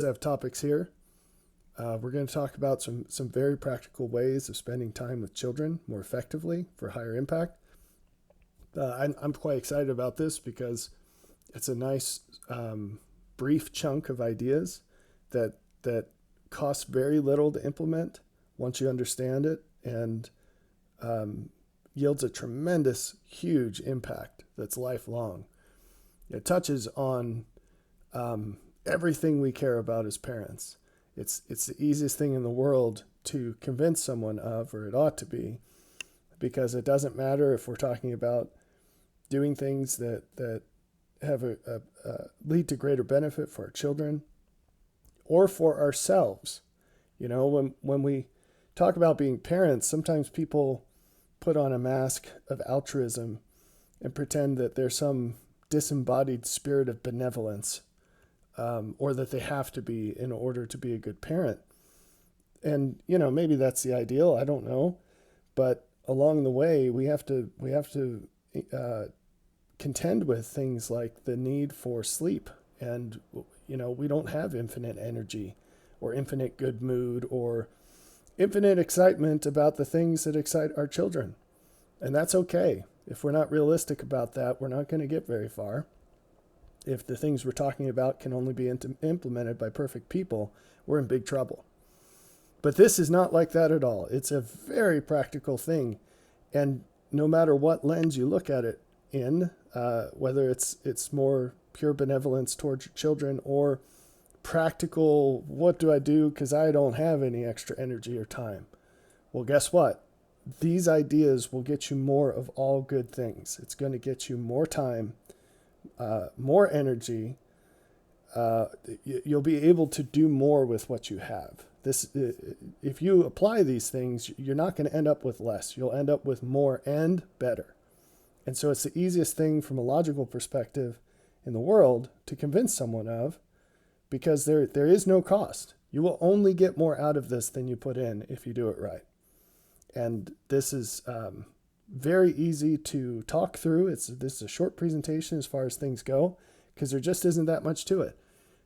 I have topics here. We're going to talk about some very practical ways of spending time with children more effectively for higher impact. I'm quite excited about this because it's a nice brief chunk of ideas that costs very little to implement once you understand it, and yields a tremendous, huge impact that's lifelong. It touches on everything we care about as parents. It's the easiest thing in the world to convince someone of, or it ought to be, because it doesn't matter if we're talking about doing things that have a lead to greater benefit for our children or for ourselves. You know, when we talk about being parents, sometimes people put on a mask of altruism and pretend that there's some disembodied spirit of benevolence, or that they have to be in order to be a good parent. And maybe that's the ideal. I don't know, but along the way, we have to contend with things like the need for sleep, and we don't have infinite energy, or infinite good mood, or infinite excitement about the things that excite our children, and that's okay. If we're not realistic about that, we're not going to get very far. If the things we're talking about can only be implemented by perfect people, we're in big trouble. But this is not like that at all. It's a very practical thing. And no matter what lens you look at it in, whether it's more pure benevolence towards your children, or practical, what do I do because I don't have any extra energy or time? Well, guess what? These ideas will get you more of all good things. It's going to get you more time, more energy. You'll be able to do more with what you have. If you apply these things, you're not going to end up with less. You'll end up with more and better. And so it's the easiest thing from a logical perspective in the world to convince someone of, because there is no cost. You will only get more out of this than you put in if you do it right. And this is very easy to talk through. This is a short presentation as far as things go, because there just isn't that much to it.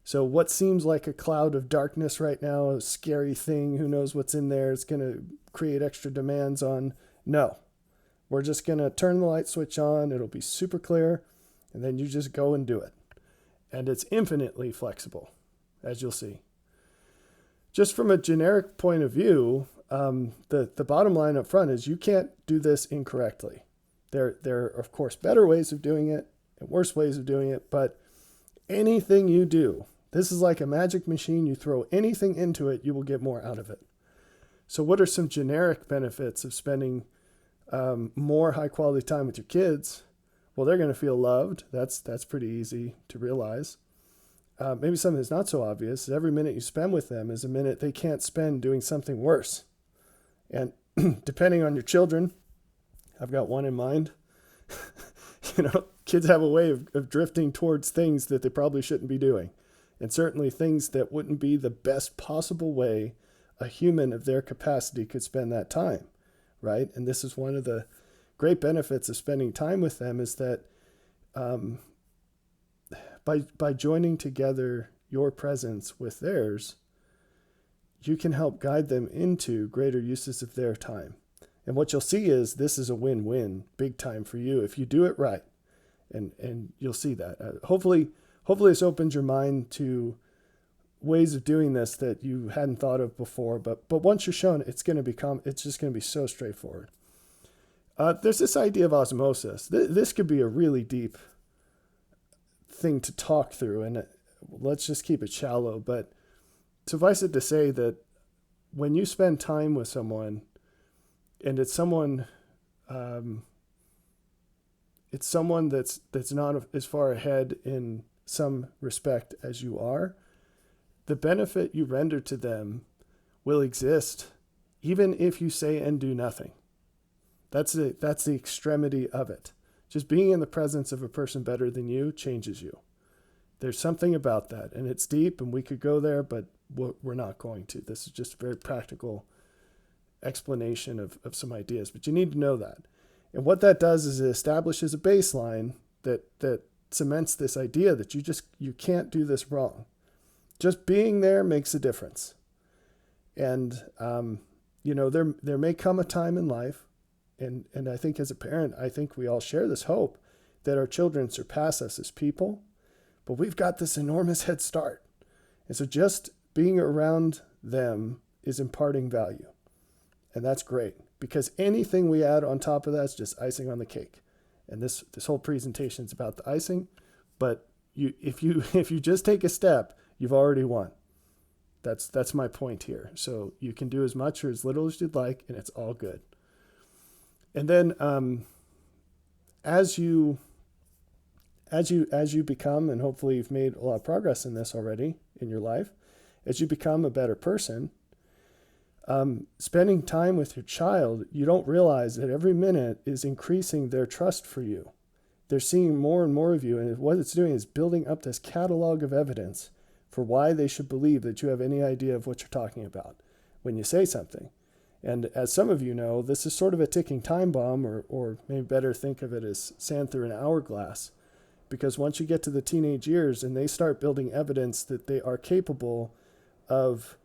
So what seems like a cloud of darkness right now, a scary thing, who knows what's in there, it's going to create extra demands on. No, we're just going to turn the light switch on. It'll be super clear, and then you just go and do it. And it's infinitely flexible, as you'll see. Just from a generic point of view, the bottom line up front is you can't do this incorrectly. There are, of course, better ways of doing it and worse ways of doing it, but anything you do, this is like a magic machine. You throw anything into it, you will get more out of it. So what are some generic benefits of spending more high quality time with your kids? Well, they're going to feel loved. That's pretty easy to realize. Maybe something that's not so obvious is every minute you spend with them is a minute they can't spend doing something worse. And depending on your children, I've got one in mind. Kids have a way of drifting towards things that they probably shouldn't be doing. And certainly things that wouldn't be the best possible way a human of their capacity could spend that time, right? And this is one of the great benefits of spending time with them, is that by joining together your presence with theirs, you can help guide them into greater uses of their time. And what you'll see is this is a win-win big time for you if you do it right. And you'll see that. Hopefully this opens your mind to ways of doing this that you hadn't thought of before. But once you're shown, it's just going to be so straightforward. There's this idea of osmosis. This could be a really deep thing to talk through, and let's just keep it shallow. But suffice it to say that when you spend time with someone, and it's someone that's not as far ahead in some respect as you are, the benefit you render to them will exist even if you say and do nothing. That's the extremity of it. Just being in the presence of a person better than you changes you. There's something about that, and it's deep, and we could go there, but we're not going to. This is just a very practical explanation of some ideas, but you need to know that. And what that does is it establishes a baseline that cements this idea that you can't do this wrong. just being there makes a difference. And, there may come a time in life, and I think as a parent, I think we all share this hope that our children surpass us as people, but we've got this enormous head start. And so just being around them is imparting value. And that's great, because anything we add on top of that is just icing on the cake. And this whole presentation is about the icing, but if you just take a step, you've already won. That's my point here. So you can do as much or as little as you'd like, and it's all good. And then as you become, and hopefully you've made a lot of progress in this already in your life, as you become a better person, spending time with your child, you don't realize that every minute is increasing their trust for you. They're seeing more and more of you, and what it's doing is building up this catalog of evidence for why they should believe that you have any idea of what you're talking about when you say something. And as some of you know, this is sort of a ticking time bomb, or maybe better think of it as sand through an hourglass. Because once you get to the teenage years and they start building evidence that they are capable of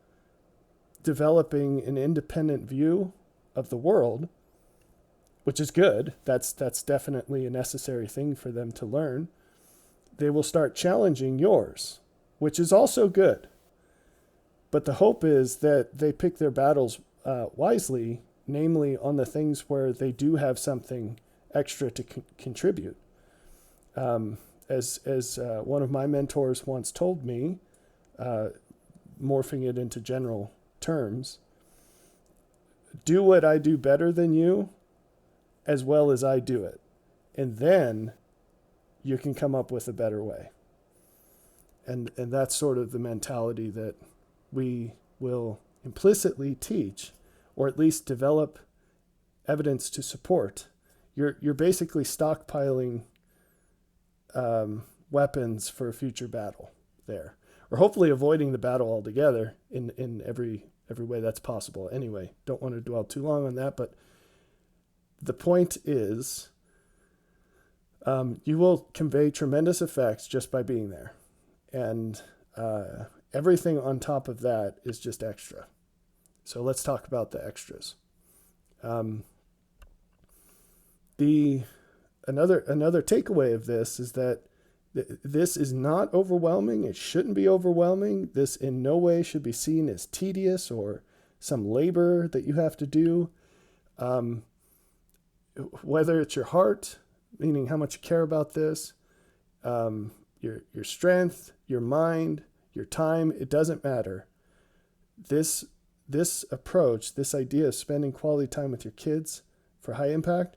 developing an independent view of the world, which is good, that's definitely a necessary thing for them to learn, they will start challenging yours, which is also good. But the hope is that they pick their battles wisely, namely on the things where they do have something extra to contribute. As one of my mentors once told me, morphing it into general terms, do what I do better than you as well as I do it. And then you can come up with a better way. And that's sort of the mentality that we will implicitly teach, or at least develop evidence to support. You're basically stockpiling weapons for a future battle there, or hopefully avoiding the battle altogether in every way that's possible. Anyway, don't want to dwell too long on that, but the point is, you will convey tremendous effects just by being there. And everything on top of that is just extra. So let's talk about the extras. Another takeaway of this is that this is not overwhelming. It shouldn't be overwhelming. This in no way should be seen as tedious or some labor that you have to do. Whether it's your heart, meaning how much you care about this, your strength, your mind, your time, it doesn't matter. This approach, this idea of spending quality time with your kids for high impact,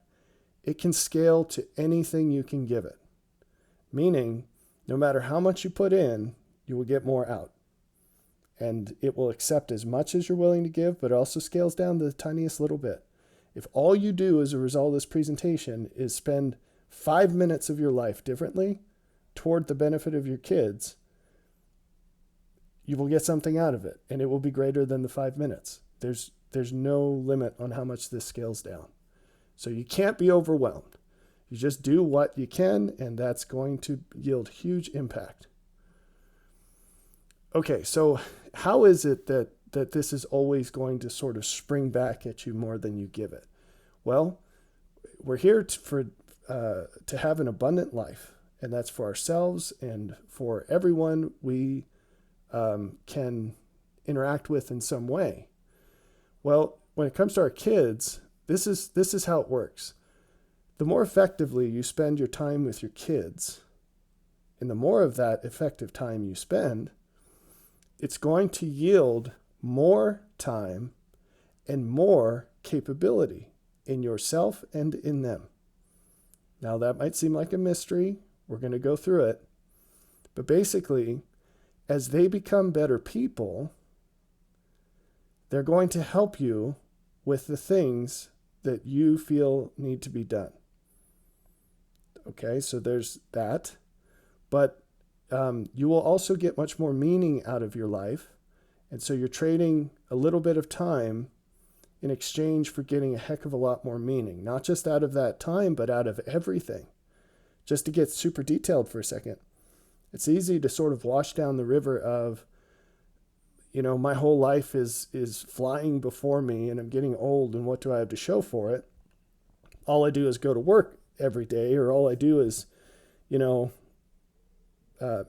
it can scale to anything you can give it. Meaning, no matter how much you put in, you will get more out. And it will accept as much as you're willing to give, but it also scales down to the tiniest little bit. If all you do as a result of this presentation is spend 5 minutes of your life differently toward the benefit of your kids, you will get something out of it, and it will be greater than the 5 minutes. There's no limit on how much this scales down. So you can't be overwhelmed. You just do what you can, and that's going to yield huge impact. Okay, so how is it that this is always going to sort of spring back at you more than you give it? Well, we're here to have an abundant life, and that's for ourselves and for everyone we can interact with in some way. Well, when it comes to our kids, this is how it works. The more effectively you spend your time with your kids, and the more of that effective time you spend, it's going to yield more time and more capability in yourself and in them. Now, that might seem like a mystery. We're going to go through it. But basically, as they become better people, they're going to help you with the things that you feel need to be done. Okay, so there's that. But you will also get much more meaning out of your life. And so you're trading a little bit of time in exchange for getting a heck of a lot more meaning, not just out of that time, but out of everything. Just to get super detailed for a second, it's easy to sort of wash down the river of my whole life is flying before me and I'm getting old, and what do I have to show for it? All I do is go to work every day, or all I do is,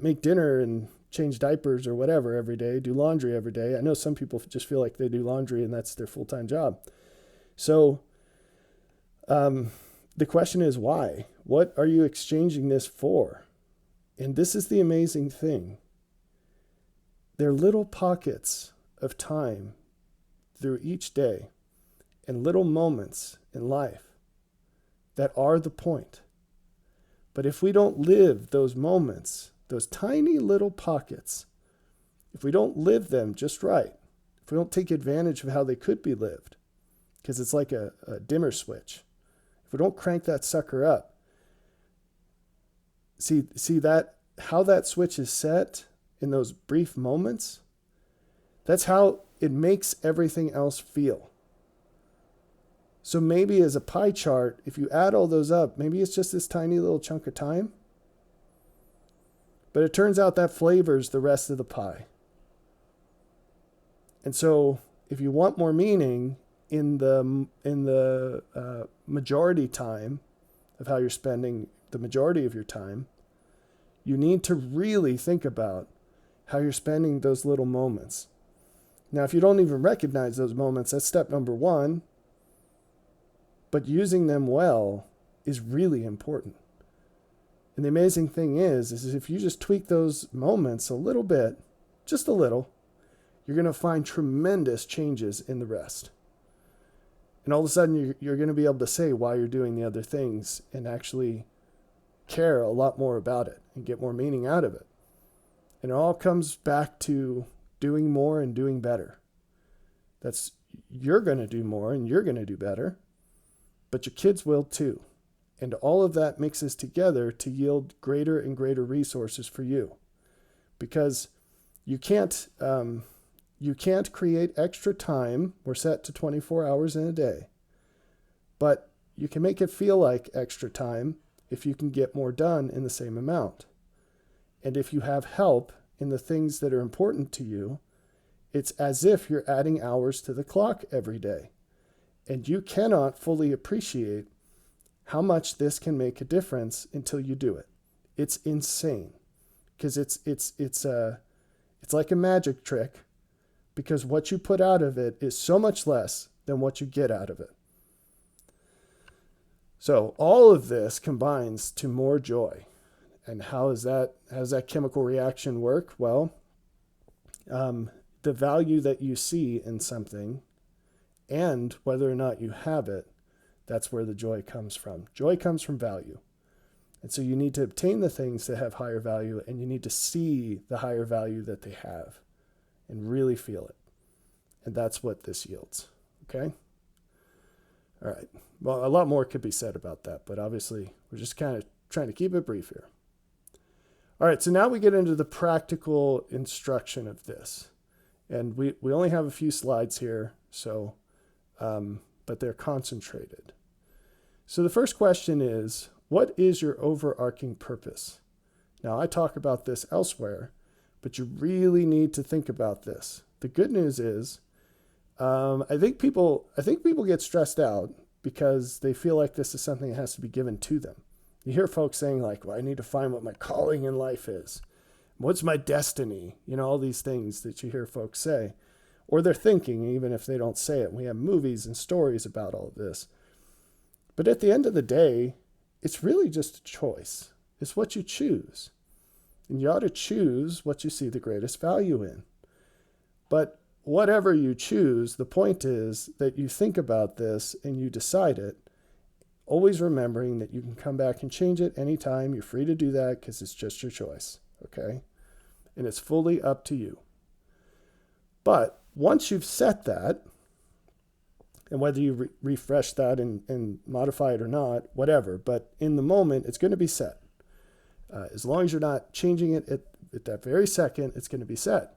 make dinner and change diapers or whatever every day, do laundry every day. I know some people just feel like they do laundry and that's their full-time job. So the question is, why? What are you exchanging this for? And this is the amazing thing. There are little pockets of time through each day and little moments in life that are the point. But if we don't live those moments, those tiny little pockets, if we don't live them just right, if we don't take advantage of how they could be lived, because it's like a dimmer switch, if we don't crank that sucker up, see that how that switch is set in those brief moments, that's how it makes everything else feel. So maybe as a pie chart, if you add all those up, maybe it's just this tiny little chunk of time. But it turns out that flavors the rest of the pie. And so if you want more meaning in the majority time of how you're spending the majority of your time, you need to really think about how you're spending those little moments. Now, if you don't even recognize those moments, that's step number one. But using them well is really important. And the amazing thing is if you just tweak those moments a little bit, just a little, you're going to find tremendous changes in the rest. And all of a sudden, you're going to be able to say why you're doing the other things and actually care a lot more about it and get more meaning out of it. And it all comes back to doing more and doing better. You're going to do more and you're going to do better, but your kids will too. And all of that mixes together to yield greater and greater resources for you. Because you can't create extra time. We're set to 24 hours in a day. But you can make it feel like extra time if you can get more done in the same amount. And if you have help in the things that are important to you, it's as if you're adding hours to the clock every day. And you cannot fully appreciate how much this can make a difference until you do it. It's insane, because it's like a magic trick, because what you put out of it is so much less than what you get out of it. So all of this combines to more joy. And how does that chemical reaction work? Well, the value that you see in something and whether or not you have it, that's where the joy comes from. Joy comes from value. And so you need to obtain the things that have higher value, and you need to see the higher value that they have and really feel it. And that's what this yields. Okay? All right. Well, a lot more could be said about that, but obviously we're just kind of trying to keep it brief here. All right, so now we get into the practical instruction of this. And we only have a few slides here, so but they're concentrated. So the first question is, what is your overarching purpose? Now, I talk about this elsewhere, but you really need to think about this. The good news is, I think people get stressed out because they feel like this is something that has to be given to them. You hear folks saying like, well, I need to find what my calling in life is. What's my destiny? All these things that you hear folks say. Or they're thinking, even if they don't say it. We have movies and stories about all of this. But at the end of the day, it's really just a choice. It's what you choose. And you ought to choose what you see the greatest value in. But whatever you choose, the point is that you think about this and you decide it, always remembering that you can come back and change it anytime. You're free to do that because it's just your choice, okay? And it's fully up to you. But once you've set that, and whether you refresh that and modify it or not, whatever, but in the moment, it's going to be set. As long as you're not changing it at that very second, it's going to be set.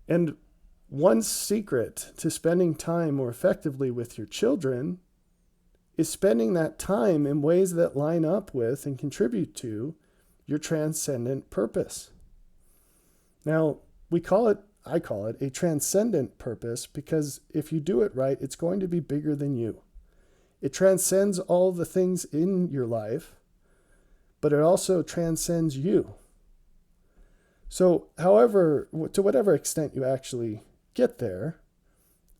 And one secret to spending time more effectively with your children is spending that time in ways that line up with and contribute to your transcendent purpose. Now, we call it I call it a transcendent purpose, because if you do it right, it's going to be bigger than you. It transcends all the things in your life, but it also transcends you. So, however, to whatever extent you actually get there,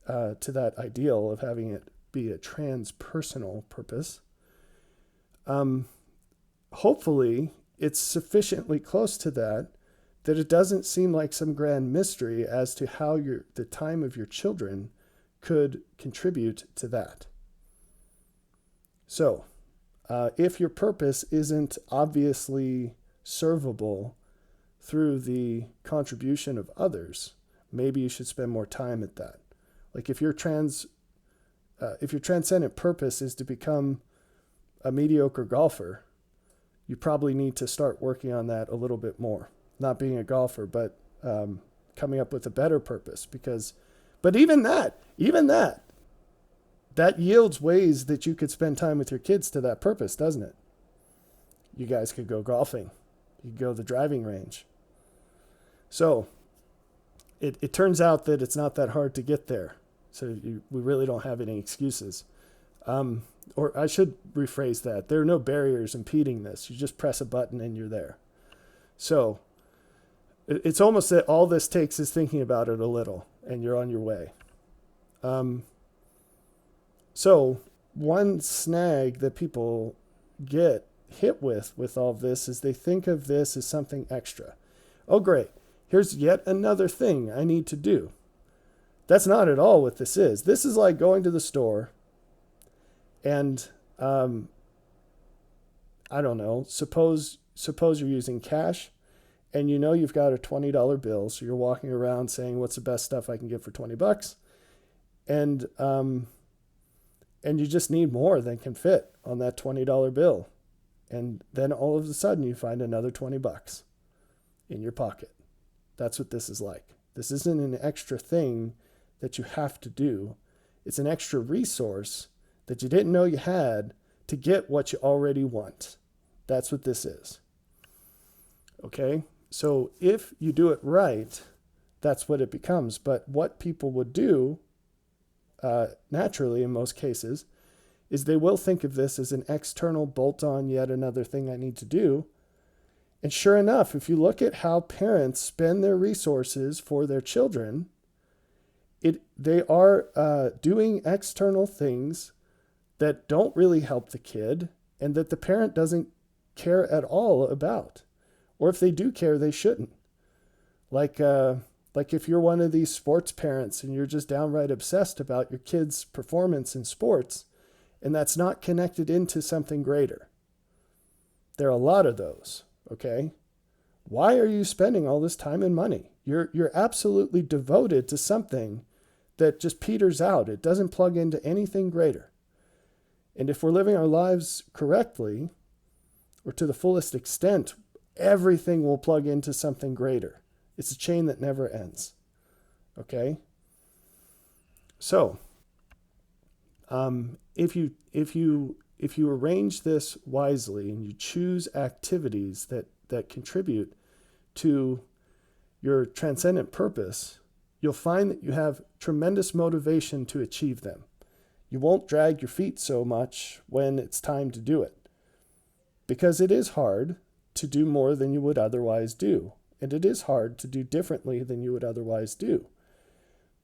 to that ideal of having it be a transpersonal purpose, hopefully it's sufficiently close to that it doesn't seem like some grand mystery as to how the time of your children could contribute to that. So, if your purpose isn't obviously servable through the contribution of others, maybe you should spend more time at that. Like if your transcendent purpose is to become a mediocre golfer, you probably need to start working on that a little bit more. Not being a golfer, but coming up with a better purpose. But even that yields ways that you could spend time with your kids to that purpose, doesn't it? You guys could go golfing. You could go to the driving range. So it turns out that it's not that hard to get there. So we really don't have any excuses. Or I should rephrase that. There are no barriers impeding this. You just press a button and you're there. So it's almost that all this takes is thinking about it a little and you're on your way. So one snag that people get hit with all this is they think of this as something extra. Oh, great. Here's yet another thing I need to do. That's not at all what this is. This is like going to the store and, I don't know, suppose you're using cash and you know you've got a $20 bill. So you're walking around saying, what's the best stuff I can get for $20? And you just need more than can fit on that $20 bill. And then all of a sudden you find another $20 in your pocket. That's what this is like. This isn't an extra thing that you have to do. It's an extra resource that you didn't know you had to get what you already want. That's what this is. Okay? So if you do it right, that's what it becomes. But what people would do, naturally in most cases, is they will think of this as an external bolt-on, yet another thing I need to do. And sure enough, if you look at how parents spend their resources for their children, they are doing external things that don't really help the kid and that the parent doesn't care at all about. Or if they do care, they shouldn't. Like if you're one of these sports parents and you're just downright obsessed about your kid's performance in sports, and that's not connected into something greater. There are a lot of those, okay? Why are you spending all this time and money? You're absolutely devoted to something that just peters out. It doesn't plug into anything greater. And if we're living our lives correctly, or to the fullest extent, everything will plug into something greater. It's a chain that never ends. Okay? So, if you arrange this wisely and you choose activities that contribute to your transcendent purpose, you'll find that you have tremendous motivation to achieve them. You won't drag your feet so much when it's time to do it, because it is hard to do more than you would otherwise do, and it is hard to do differently than you would otherwise do.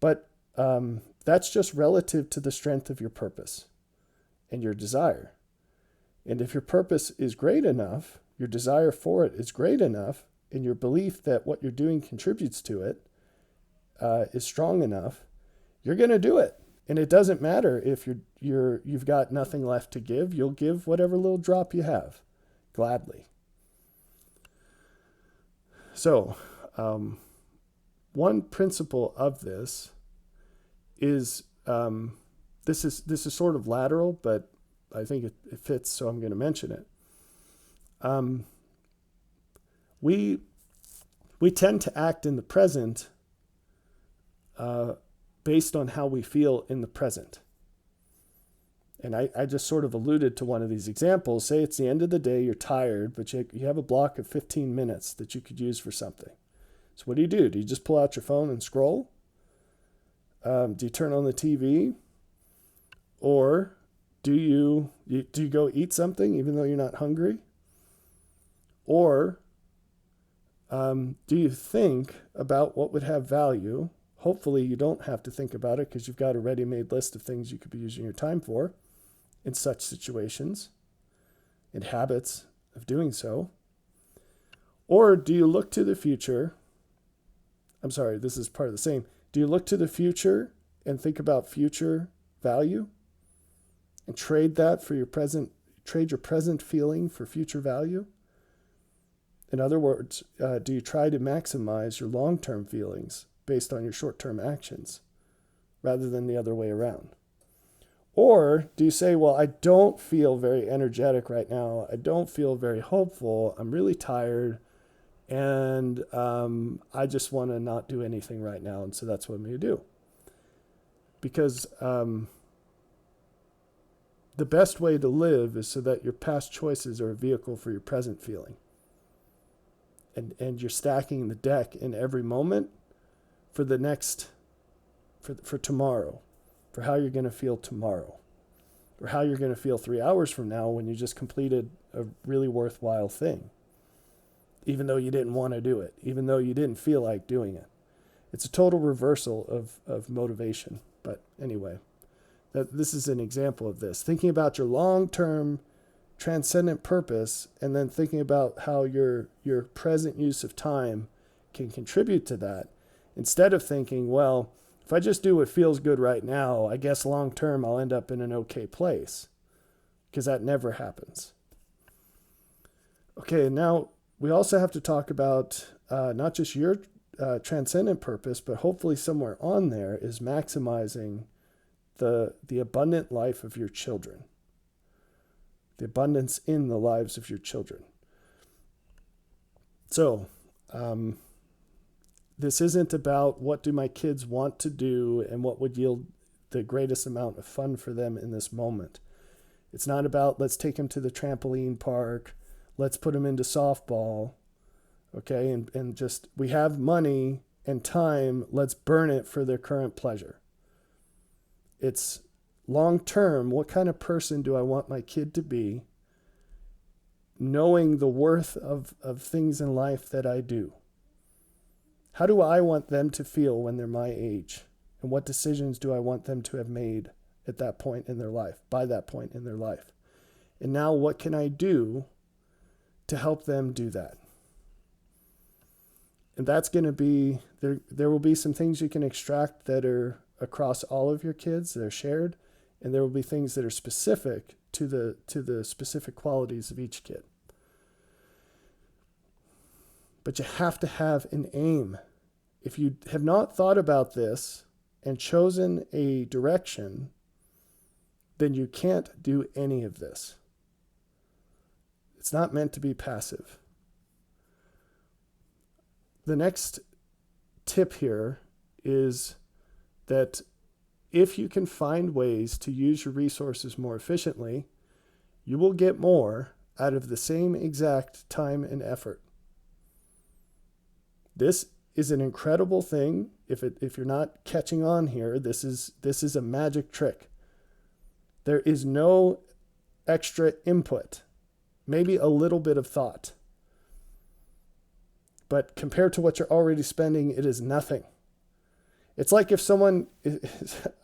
But that's just relative to the strength of your purpose and your desire. And if your purpose is great enough, your desire for it is great enough, and your belief that what you're doing contributes to it is strong enough, you're going to do it. And it doesn't matter if you've got nothing left to give. You'll give whatever little drop you have, gladly. So, one principle of this is this is sort of lateral, but I think it fits, so I'm going to mention it. We tend to act in the present based on how we feel in the present. And I just sort of alluded to one of these examples. Say it's the end of the day, you're tired, but you have a block of 15 minutes that you could use for something. So what do? Do you just pull out your phone and scroll? Do you turn on the TV? Or do you go eat something even though you're not hungry? Or do you think about what would have value? Hopefully you don't have to think about it because you've got a ready-made list of things you could be using your time for in such situations and habits of doing so. Or do you look to the future? I'm sorry, this is part of the same. Do you look to the future and think about future value and trade that for your present, trade your present feeling for future value? In other words, do you try to maximize your long-term feelings based on your short-term actions rather than the other way around? Or do you say, well, I don't feel very energetic right now. I don't feel very hopeful. I'm really tired. And I just want to not do anything right now. And so that's what I'm going to do. Because the best way to live is so that your past choices are a vehicle for your present feeling. And you're stacking the deck in every moment for the next, for tomorrow, for how you're going to feel tomorrow, or how you're going to feel 3 hours from now when you just completed a really worthwhile thing, even though you didn't want to do it, even though you didn't feel like doing it. It's a total reversal of motivation. But anyway, this is an example of this. Thinking about your long-term transcendent purpose and then thinking about how your present use of time can contribute to that, instead of thinking, well, if I just do what feels good right now, I guess long term I'll end up in an okay place, because that never happens. Okay, now we also have to talk about not just your transcendent purpose, but hopefully somewhere on there is maximizing the abundant life of your children. The abundance in the lives of your children. So, this isn't about what do my kids want to do and what would yield the greatest amount of fun for them in this moment. It's not about let's take them to the trampoline park, let's put them into softball, okay, and just we have money and time, let's burn it for their current pleasure. It's long term, what kind of person do I want my kid to be, knowing the worth of things in life that I do? How do I want them to feel when they're my age? And what decisions do I want them to have made at that point in their life, by that point in their life? And now what can I do to help them do that? And that's going to be, there will be some things you can extract that are across all of your kids, that are shared. And there will be things that are specific to the specific qualities of each kid. But you have to have an aim. If you have not thought about this and chosen a direction, then you can't do any of this. It's not meant to be passive. The next tip here is that if you can find ways to use your resources more efficiently, you will get more out of the same exact time and effort. This is an incredible thing. If you're not catching on here, this is a magic trick. There is no extra input, maybe a little bit of thought. But compared to what you're already spending, it is nothing. It's like if someone,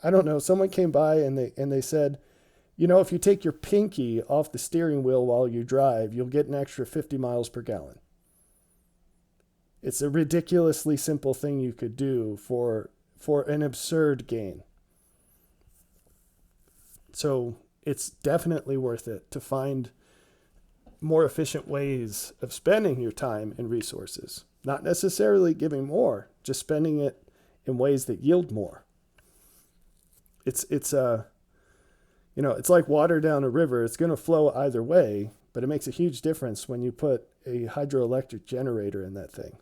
I don't know, someone came by and they said, you know, if you take your pinky off the steering wheel while you drive, you'll get an extra 50 miles per gallon. It's a ridiculously simple thing you could do for an absurd gain. So it's definitely worth it to find more efficient ways of spending your time and resources. Not necessarily giving more, just spending it in ways that yield more. It's like water down a river. It's going to flow either way, but it makes a huge difference when you put a hydroelectric generator in that thing.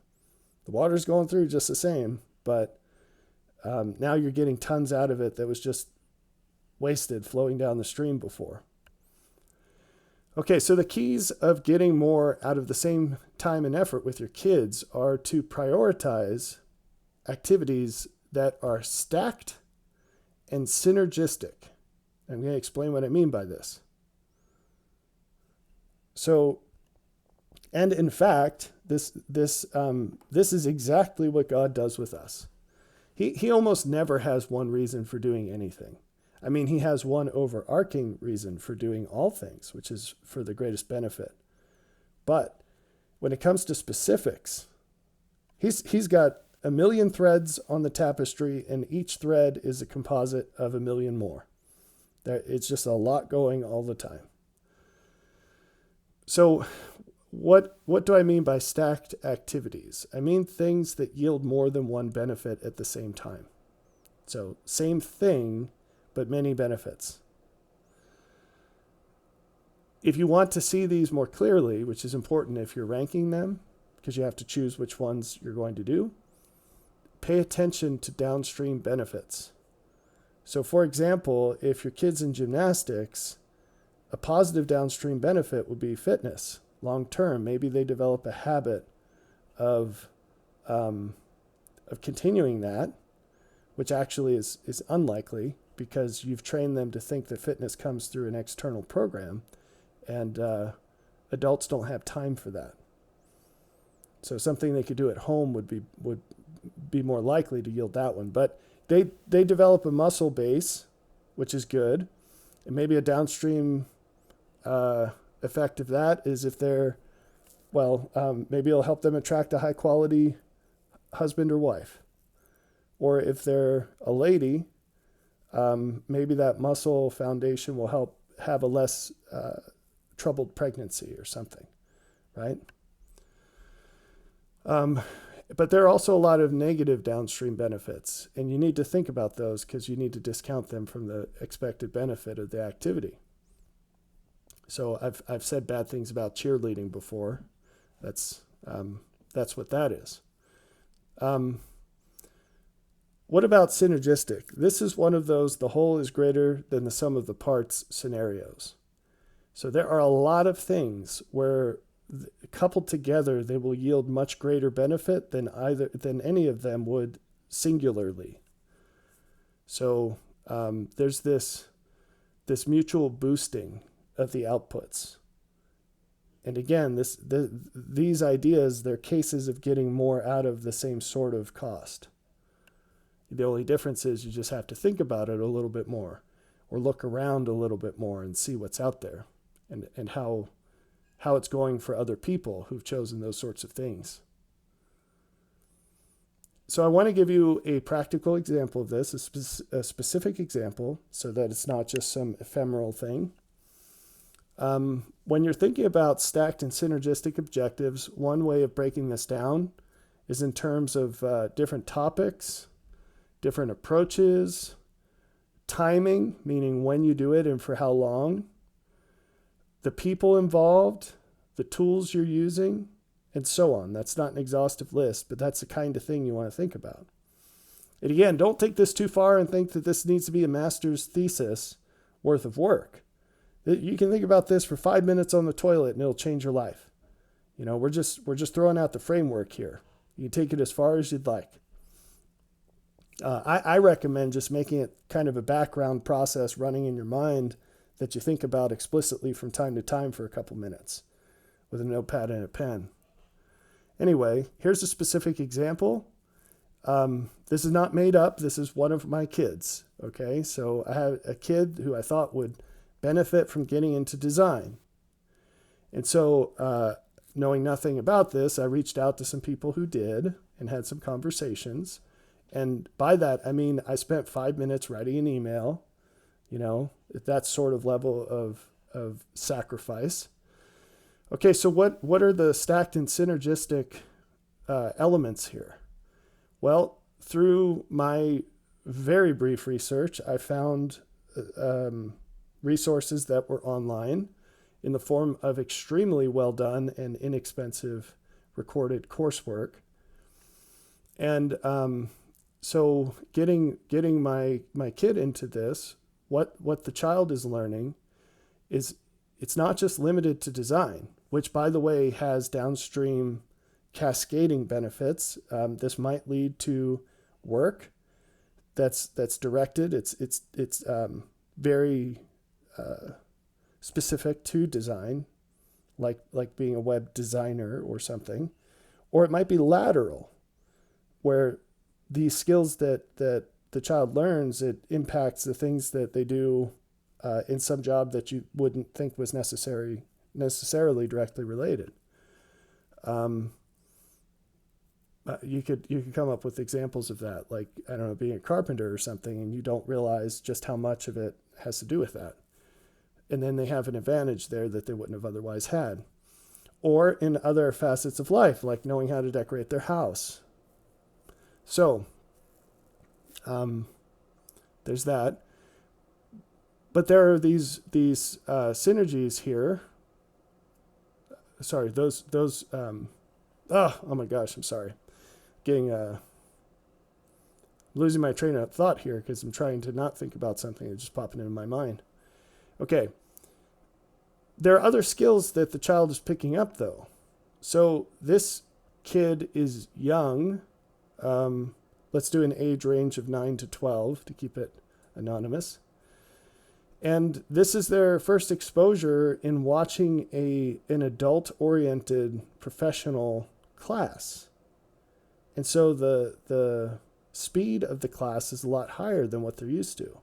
The water's going through just the same, but now you're getting tons out of it that was just wasted flowing down the stream before. Okay, so the keys of getting more out of the same time and effort with your kids are to prioritize activities that are stacked and synergistic. I'm going to explain what I mean by this. So, and in fact, this is exactly what God does with us. He almost never has one reason for doing anything. I mean, he has one overarching reason for doing all things, which is for the greatest benefit. But when it comes to specifics, he's got a million threads on the tapestry, and each thread is a composite of a million more. It's just a lot going all the time. So what do I mean by stacked activities? I mean things that yield more than one benefit at the same time. So same thing, but many benefits. If you want to see these more clearly, which is important if you're ranking them, because you have to choose which ones you're going to do, pay attention to downstream benefits. So for example, if your kid's in gymnastics, a positive downstream benefit would be fitness. Long term, maybe they develop a habit of continuing that, which actually is unlikely because you've trained them to think that fitness comes through an external program, and adults don't have time for that. So something they could do at home would be more likely to yield that one. But they develop a muscle base, which is good, and maybe a downstream effect of that is if they're, maybe it'll help them attract a high quality husband or wife. Or if they're a lady, maybe that muscle foundation will help have a less troubled pregnancy or something, right? But there are also a lot of negative downstream benefits, and you need to think about those because you need to discount them from the expected benefit of the activity. So I've said bad things about cheerleading before. That's what that is. What about synergistic? This is one of those the whole is greater than the sum of the parts scenarios. So there are a lot of things where coupled together they will yield much greater benefit than any of them would singularly. So there's this mutual boosting of the outputs. And again, these ideas, they're cases of getting more out of the same sort of cost. The only difference is you just have to think about it a little bit more, or look around a little bit more and see what's out there, and how it's going for other people who've chosen those sorts of things. So I want to give you a practical example of this, a specific example, so that it's not just some ephemeral thing. When you're thinking about stacked and synergistic objectives, one way of breaking this down is in terms of different topics, different approaches, timing, meaning when you do it and for how long, the people involved, the tools you're using, and so on. That's not an exhaustive list, but that's the kind of thing you want to think about. And again, don't take this too far and think that this needs to be a master's thesis worth of work. You can think about this for 5 minutes on the toilet and it'll change your life. You know, we're just throwing out the framework here. You can take it as far as you'd like. I recommend just making it kind of a background process running in your mind that you think about explicitly from time to time for a couple minutes with a notepad and a pen. Anyway, here's a specific example. This is not made up. This is one of my kids. Okay, so I had a kid who I thought would benefit from getting into design. And so knowing nothing about this, I reached out to some people who did and had some conversations. And by that, I mean, I spent 5 minutes writing an email, at that sort of level of sacrifice. Okay, so what are the stacked and synergistic elements here? Well, through my very brief research, I found resources that were online in the form of extremely well done and inexpensive recorded coursework. And so getting my kid into this, what the child is learning is it's not just limited to design, which, by the way, has downstream cascading benefits. This might lead to work that's directed. It's very specific to design, like being a web designer or something. Or it might be lateral, where these skills that the child learns, it impacts the things that they do in some job that you wouldn't think was necessarily directly related. You could come up with examples of that, like, I don't know, being a carpenter or something, and you don't realize just how much of it has to do with that. And then they have an advantage there that they wouldn't have otherwise had. Or in other facets of life, like knowing how to decorate their house. So, there's that. But there are these synergies here. Sorry, those oh my gosh, I'm sorry. Losing my train of thought here because I'm trying to not think about something that's just popping into my mind. Okay. There are other skills that the child is picking up, though. So this kid is young. Let's do an age range of 9 to 12 to keep it anonymous. And this is their first exposure in watching an adult-oriented professional class. And so the speed of the class is a lot higher than what they're used to.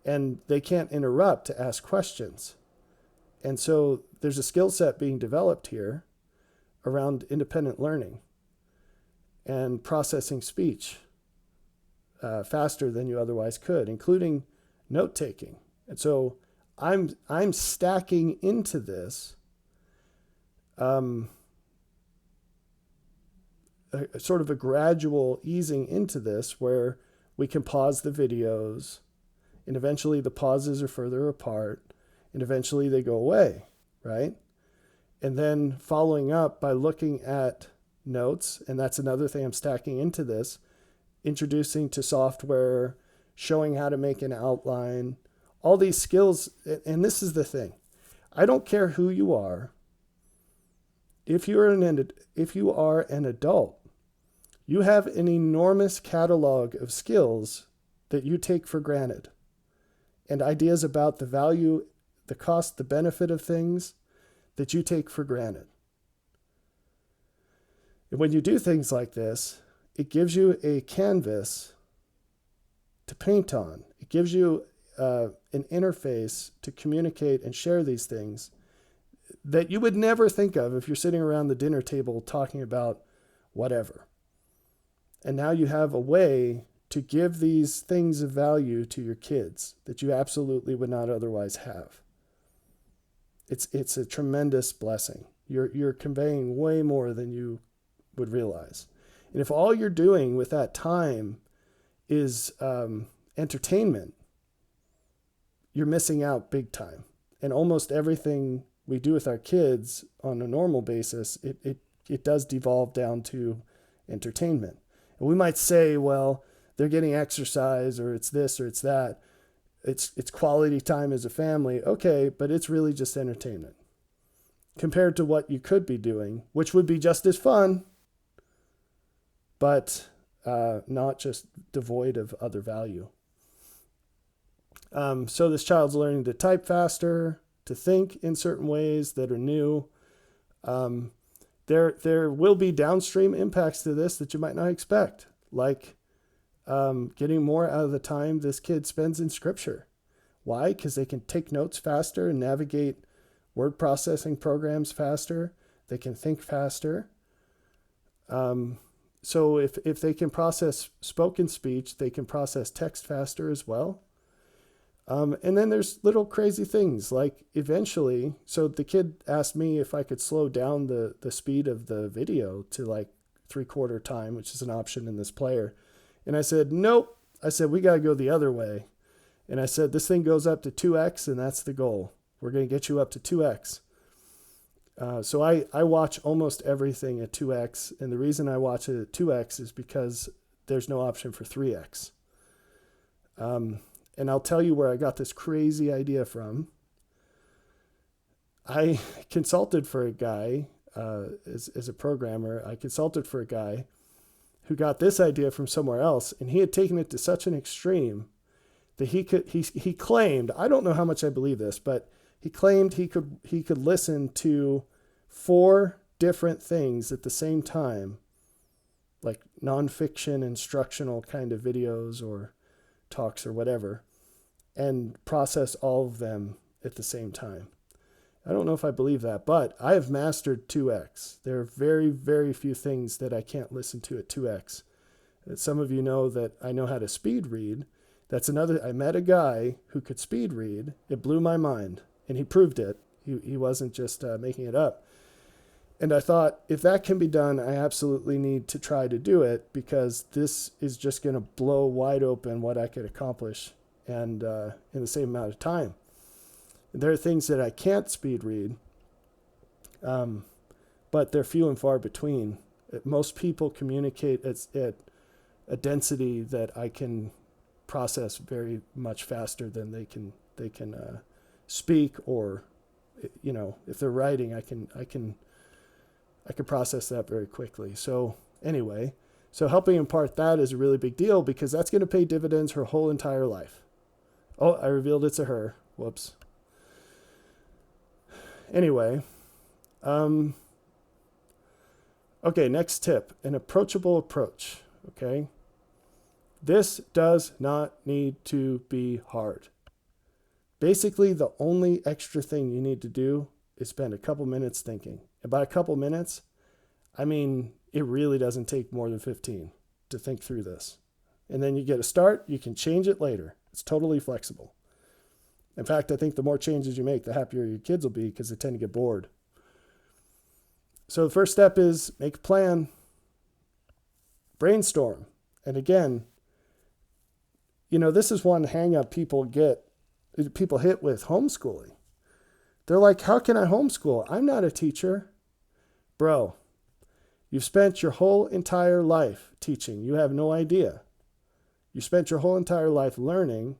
And they can't interrupt to ask questions. And so there's a skill set being developed here around independent learning and processing speech faster than you otherwise could, including note-taking. And so I'm stacking into this sort of a gradual easing into this where we can pause the videos, and eventually the pauses are further apart, and eventually they go away, right? And then following up by looking at notes, and that's another thing I'm stacking into this, introducing to software, showing how to make an outline, all these skills. And this is the thing. I don't care who you are. If you are an adult, you have an enormous catalog of skills that you take for granted, and ideas about the value, the cost, the benefit of things that you take for granted. And when you do things like this, it gives you a canvas to paint on. It gives you an interface to communicate and share these things that you would never think of if you're sitting around the dinner table talking about whatever. And now you have a way to give these things of value to your kids that you absolutely would not otherwise have. It's a tremendous blessing. You're conveying way more than you would realize. And if all you're doing with that time is entertainment, you're missing out big time. And almost everything we do with our kids on a normal basis, it does devolve down to entertainment. And we might say, well, they're getting exercise, or it's this or it's that. It's quality time as a family. Okay, but it's really just entertainment compared to what you could be doing, which would be just as fun, but not just devoid of other value. So this child's learning to type faster, to think in certain ways that are new. There will be downstream impacts to this that you might not expect, like getting more out of the time this kid spends in scripture. Why? Because they can take notes faster and navigate word processing programs faster. They can think faster. So if they can process spoken speech, they can process text faster as well. And then there's little crazy things like eventually, so the kid asked me if I could slow down the speed of the video to like 3/4 time, which is an option in this player. And I said, nope. I said, we got to go the other way. And I said, this thing goes up to 2x, and that's the goal. We're going to get you up to 2x. So I watch almost everything at 2x. And the reason I watch it at 2x is because there's no option for 3x. And I'll tell you where I got this crazy idea from. I consulted for a guy, as a programmer. I consulted for a guy who got this idea from somewhere else, and he had taken it to such an extreme that he claimed, I don't know how much I believe this, but he claimed he could listen to 4 different things at the same time, like nonfiction instructional kind of videos or talks or whatever, and process all of them at the same time. I don't know if I believe that, but I have mastered 2x. There are very, very few things that I can't listen to at 2x. Some of you know that I know how to speed read. That's another. I met a guy who could speed read. It blew my mind, and he proved it. He wasn't just making it up. And I thought, if that can be done, I absolutely need to try to do it, because this is just going to blow wide open what I could accomplish, and in the same amount of time. There are things that I can't speed read, but they're few and far between. Most people communicate at a density that I can process very much faster than they can speak, or if they're writing, I can process that very quickly. So anyway, helping impart that is a really big deal, because that's going to pay dividends her whole entire life. Oh, I revealed it to her. Whoops. Anyway, okay, next tip, an approachable approach. Okay, this does not need to be hard. Basically, the only extra thing you need to do is spend a couple minutes thinking. And by a couple minutes, I mean, it really doesn't take more than 15 to think through this. And then you get a start, you can change it later. It's totally flexible. In fact, I think the more changes you make, the happier your kids will be, because they tend to get bored. So the first step is make a plan, brainstorm. And again, this is one hang up people hit with homeschooling. They're like, how can I homeschool? I'm not a teacher. Bro, you've spent your whole entire life teaching. You have no idea. You spent your whole entire life learning,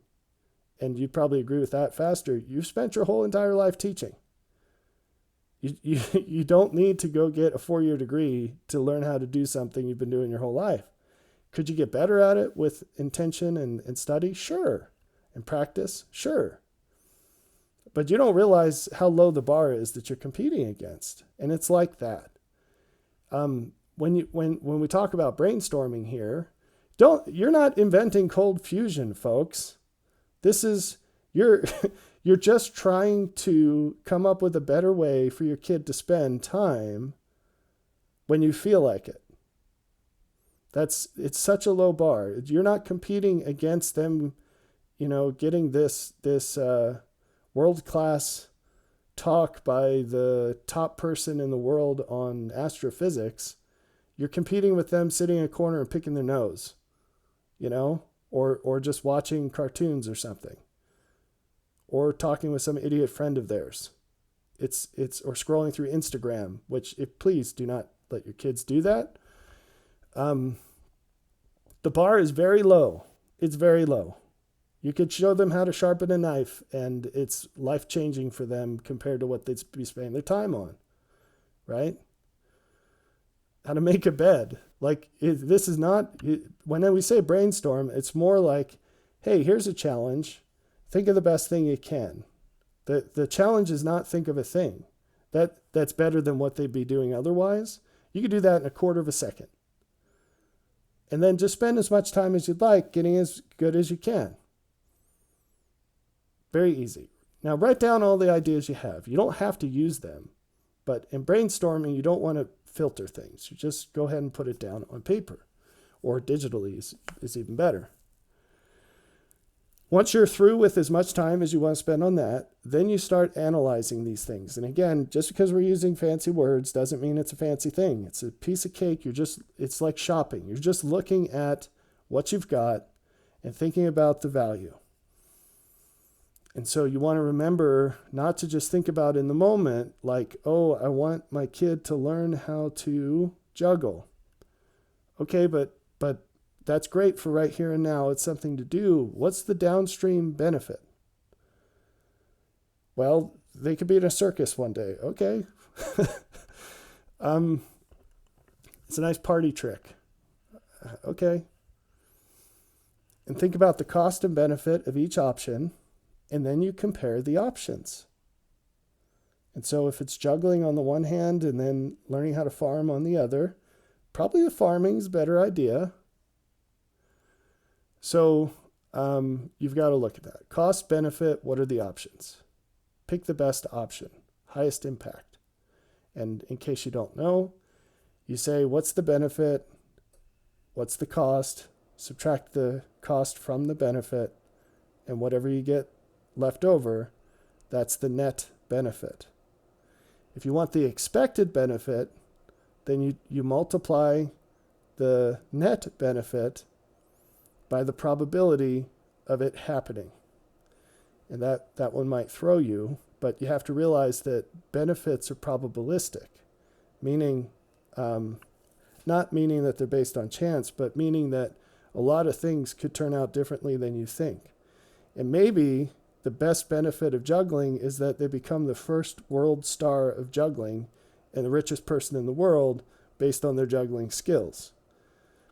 and you probably agree with that faster. You've spent your whole entire life teaching. You don't need to go get a 4-year degree to learn how to do something you've been doing your whole life. Could you get better at it with intention and study? Sure. And practice? Sure. But you don't realize how low the bar is that you're competing against. And it's like that. When we talk about brainstorming here, you're not inventing cold fusion, folks. This is, you're just trying to come up with a better way for your kid to spend time when you feel like it. It's such a low bar. You're not competing against them, getting this world-class talk by the top person in the world on astrophysics. You're competing with them sitting in a corner and picking their nose, or just watching cartoons or something, or talking with some idiot friend of theirs. It's or scrolling through Instagram, which, please do not let your kids do that. The bar is very low. It's very low. You could show them how to sharpen a knife, and it's life-changing for them compared to what they'd be spending their time on, right? How to make a bed. This is not, when we say brainstorm, it's more like, hey, here's a challenge. Think of the best thing you can. The challenge is not think of a thing. That's better than what they'd be doing otherwise. You could do that in a quarter of a second. And then just spend as much time as you'd like getting as good as you can. Very easy. Now write down all the ideas you have. You don't have to use them. But in brainstorming, you don't want to filter things. You just go ahead and put it down on paper. Or digitally is even better. Once you're through with as much time as you want to spend on that, then you start analyzing these things. And again, just because we're using fancy words doesn't mean it's a fancy thing. It's a piece of cake. It's like shopping. You're just looking at what you've got and thinking about the value. And so you want to remember not to just think about in the moment, like, oh, I want my kid to learn how to juggle. Okay, but that's great for right here and now. It's something to do. What's the downstream benefit? Well, they could be in a circus one day. Okay. It's a nice party trick. Okay. And think about the cost and benefit of each option, and then you compare the options. And so if it's juggling on the one hand and then learning how to farm on the other, probably the farming's a better idea. So you've got to look at that. Cost, benefit, what are the options? Pick the best option, highest impact. And in case you don't know, you say, what's the benefit? What's the cost? Subtract the cost from the benefit, and whatever you get left over, that's the net benefit. If you want the expected benefit, then you multiply the net benefit by the probability of it happening. And that one might throw you, but you have to realize that benefits are probabilistic, meaning, not meaning that they're based on chance, but meaning that a lot of things could turn out differently than you think. And maybe the best benefit of juggling is that they become the first world star of juggling and the richest person in the world based on their juggling skills.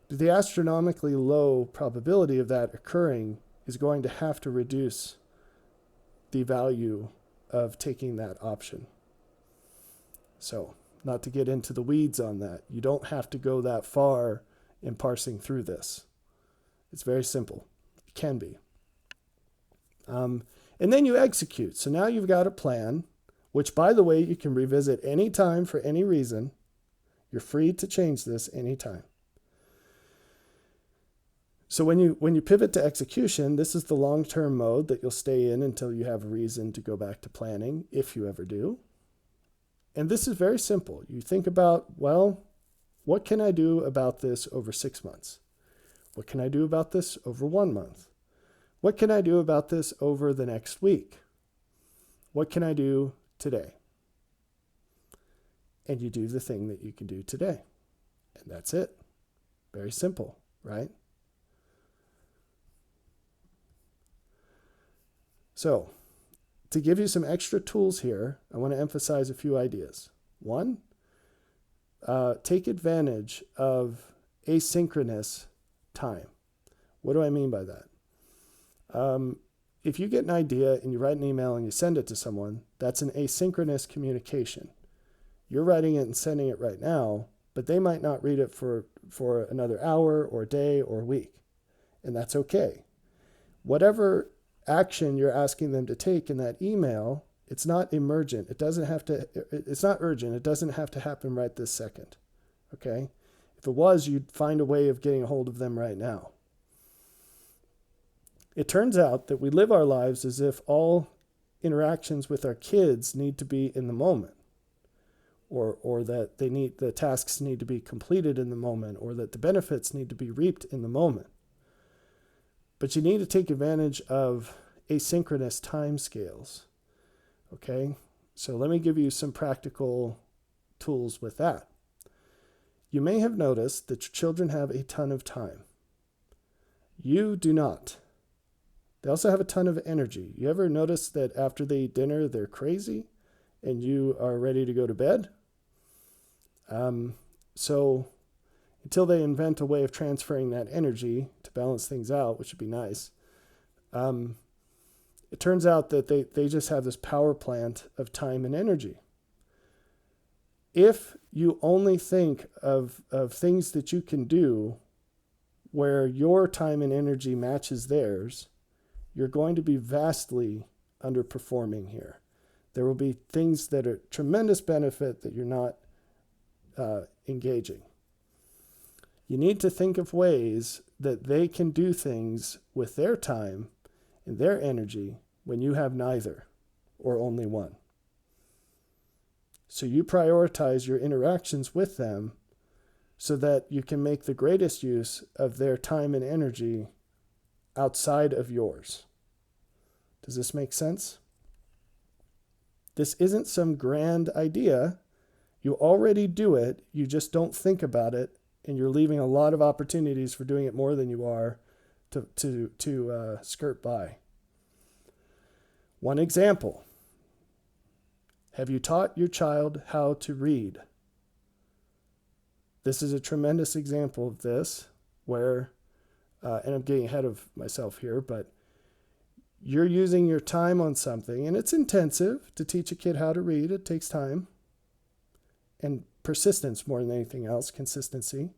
But the astronomically low probability of that occurring is going to have to reduce the value of taking that option. So, not to get into the weeds on that, you don't have to go that far in parsing through this. It's very simple. It can be. And then you execute. So now you've got a plan, which, by the way, you can revisit anytime for any reason. You're free to change this anytime. So when you pivot to execution, this is the long-term mode that you'll stay in until you have a reason to go back to planning, if you ever do. And this is very simple. You think about, well, what can I do about this over 6 months? What can I do about this over 1 month? What can I do about this over the next week? What can I do today? And you do the thing that you can do today. And that's it. Very simple, right? So, to give you some extra tools here, I want to emphasize a few ideas. One, take advantage of asynchronous time. What do I mean by that? If you get an idea and you write an email and you send it to someone, that's an asynchronous communication. You're writing it and sending it right now, but they might not read it for another hour or day or week. And that's okay. Whatever action you're asking them to take in that email, it's not emergent. It's not urgent. It doesn't have to happen right this second. Okay? If it was, you'd find a way of getting a hold of them right now. It turns out that we live our lives as if all interactions with our kids need to be in the moment, or that the tasks need to be completed in the moment, or that the benefits need to be reaped in the moment. But you need to take advantage of asynchronous timescales. Okay? So let me give you some practical tools with that. You may have noticed that your children have a ton of time. You do not. They also have a ton of energy. You ever notice that after they eat dinner, they're crazy and you are ready to go to bed? So until they invent a way of transferring that energy to balance things out, which would be nice, it turns out that they just have this power plant of time and energy. If you only think of things that you can do where your time and energy matches theirs, you're going to be vastly underperforming here. There will be things that are tremendous benefit that you're not engaging. You need to think of ways that they can do things with their time and their energy when you have neither or only one. So you prioritize your interactions with them so that you can make the greatest use of their time and energy outside of yours. Does this make sense? This isn't some grand idea. You already do it. You just don't think about it, and you're leaving a lot of opportunities for doing it more than you are to skirt by. One example. Have you taught your child how to read? This is a tremendous example of this where, and I'm getting ahead of myself here, but you're using your time on something, and it's intensive to teach a kid how to read. It takes time and persistence more than anything else, consistency,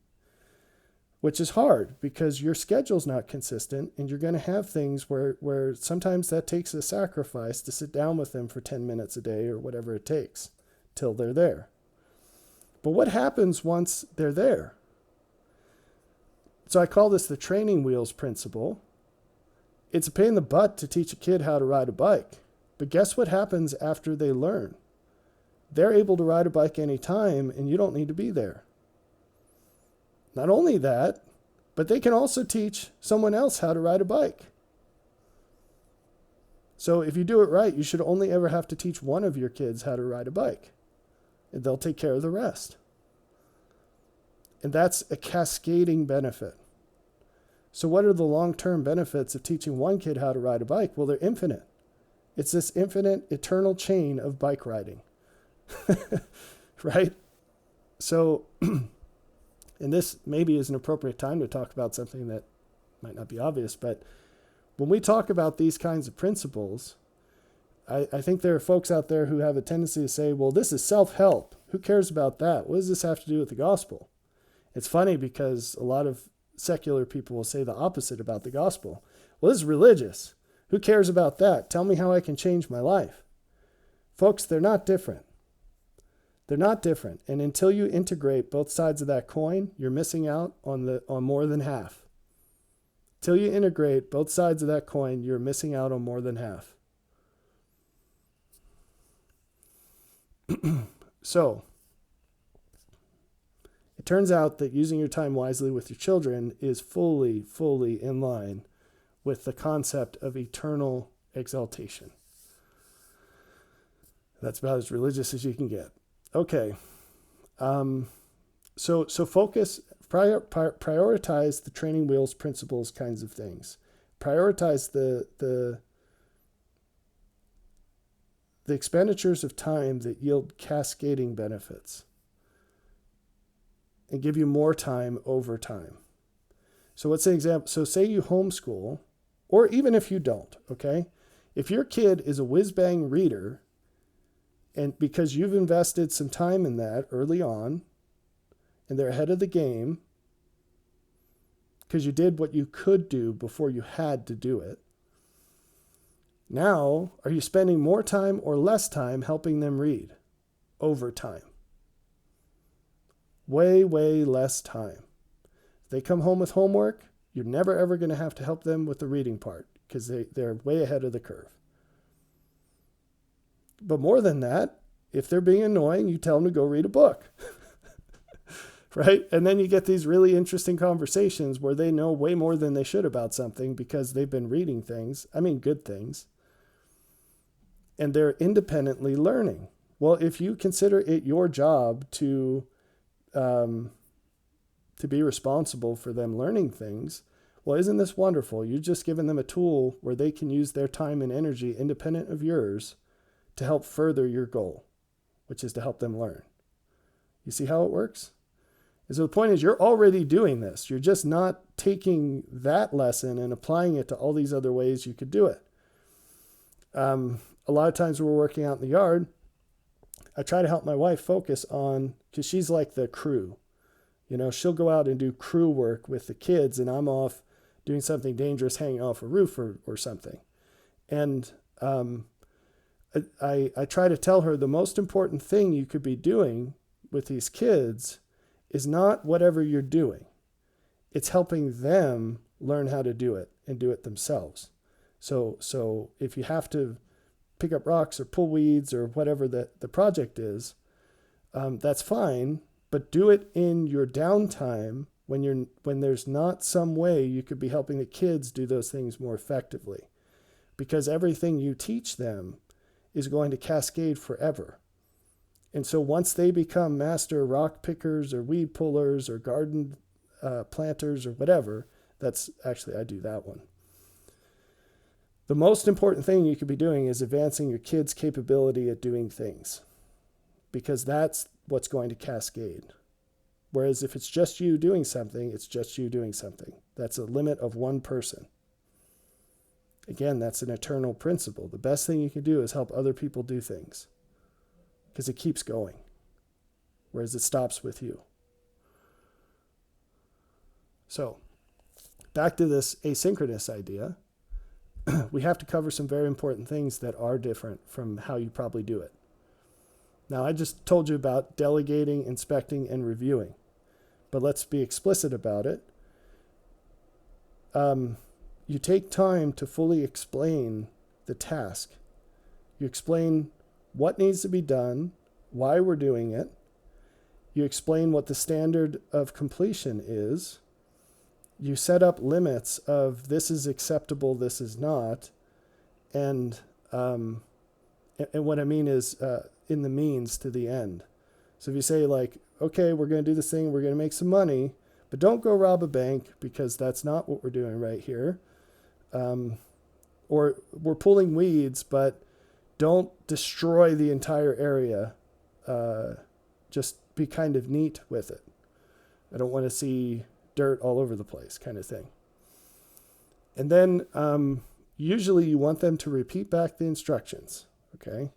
which is hard because your schedule's not consistent, and you're going to have things where sometimes that takes a sacrifice to sit down with them for 10 minutes a day or whatever it takes till they're there. But what happens once they're there? So I call this the training wheels principle. It's a pain in the butt to teach a kid how to ride a bike. But guess what happens after they learn? They're able to ride a bike anytime, and you don't need to be there. Not only that, but they can also teach someone else how to ride a bike. So if you do it right, you should only ever have to teach one of your kids how to ride a bike, and they'll take care of the rest. And that's a cascading benefit. So what are the long-term benefits of teaching one kid how to ride a bike? Well, they're infinite. It's this infinite, eternal chain of bike riding. Right? So, and this maybe is an appropriate time to talk about something that might not be obvious, but when we talk about these kinds of principles, I think there are folks out there who have a tendency to say, well, this is self-help. Who cares about that? What does this have to do with the gospel? It's funny because a lot of secular people will say the opposite about the gospel. Well, this is religious. Who cares about that? Tell me how I can change my life. Folks, they're not different. They're not different. And until you integrate both sides of that coin, you're missing out on more than half. Till you integrate both sides of that coin, you're missing out on more than half. So, it turns out that using your time wisely with your children is fully, fully in line with the concept of eternal exaltation. That's about as religious as you can get. Okay. So focus, prioritize the training wheels principles kinds of things. Prioritize the expenditures of time that yield cascading benefits and give you more time over time. So what's an example? So say you homeschool, or even if you don't, okay? If your kid is a whiz-bang reader, and because you've invested some time in that early on, and they're ahead of the game, because you did what you could do before you had to do it, now, are you spending more time or less time helping them read? Over time. Way, way less time. If they come home with homework, you're never ever going to have to help them with the reading part because they're way ahead of the curve. But more than that, if they're being annoying, you tell them to go read a book. Right? And then you get these really interesting conversations where they know way more than they should about something because they've been reading things. I mean, good things. And they're independently learning. Well, if you consider it your job to be responsible for them learning things, well, isn't this wonderful? You've just given them a tool where they can use their time and energy independent of yours to help further your goal, which is to help them learn. You see how it works? And so the point is, you're already doing this. You're just not taking that lesson and applying it to all these other ways you could do it. A lot of times we're working out in the yard, I try to help my wife focus on, because she's like the crew. You know, she'll go out and do crew work with the kids, and I'm off doing something dangerous, hanging off a roof or something. And I try to tell her the most important thing you could be doing with these kids is not whatever you're doing. It's helping them learn how to do it and do it themselves. So if you have to pick up rocks or pull weeds or whatever the project is, that's fine, but do it in your downtime when there's not some way you could be helping the kids do those things more effectively. Because everything you teach them is going to cascade forever. And so once they become master rock pickers or weed pullers or garden planters or whatever, I do that one. The most important thing you could be doing is advancing your kids' capability at doing things. because that's what's going to cascade. Whereas if it's just you doing something, it's just you doing something. That's a limit of one person. Again, that's an eternal principle. The best thing you can do is help other people do things because it keeps going, whereas it stops with you. So, back to this asynchronous idea, we have to cover some very important things that are different from how you probably do it. Now, I just told you about delegating, inspecting, and reviewing, but let's be explicit about it. You take time to fully explain the task. You explain what needs to be done, why we're doing it. You explain what the standard of completion is. You set up limits of this is acceptable, this is not. And what I mean is in the means to the end. So if you say like, okay, we're going to do this thing, we're going to make some money, but don't go rob a bank because that's not what we're doing right here. Or we're pulling weeds, but don't destroy the entire area. Just be kind of neat with it. I don't want to see dirt all over the place kind of thing. And then usually you want them to repeat back the instructions, okay?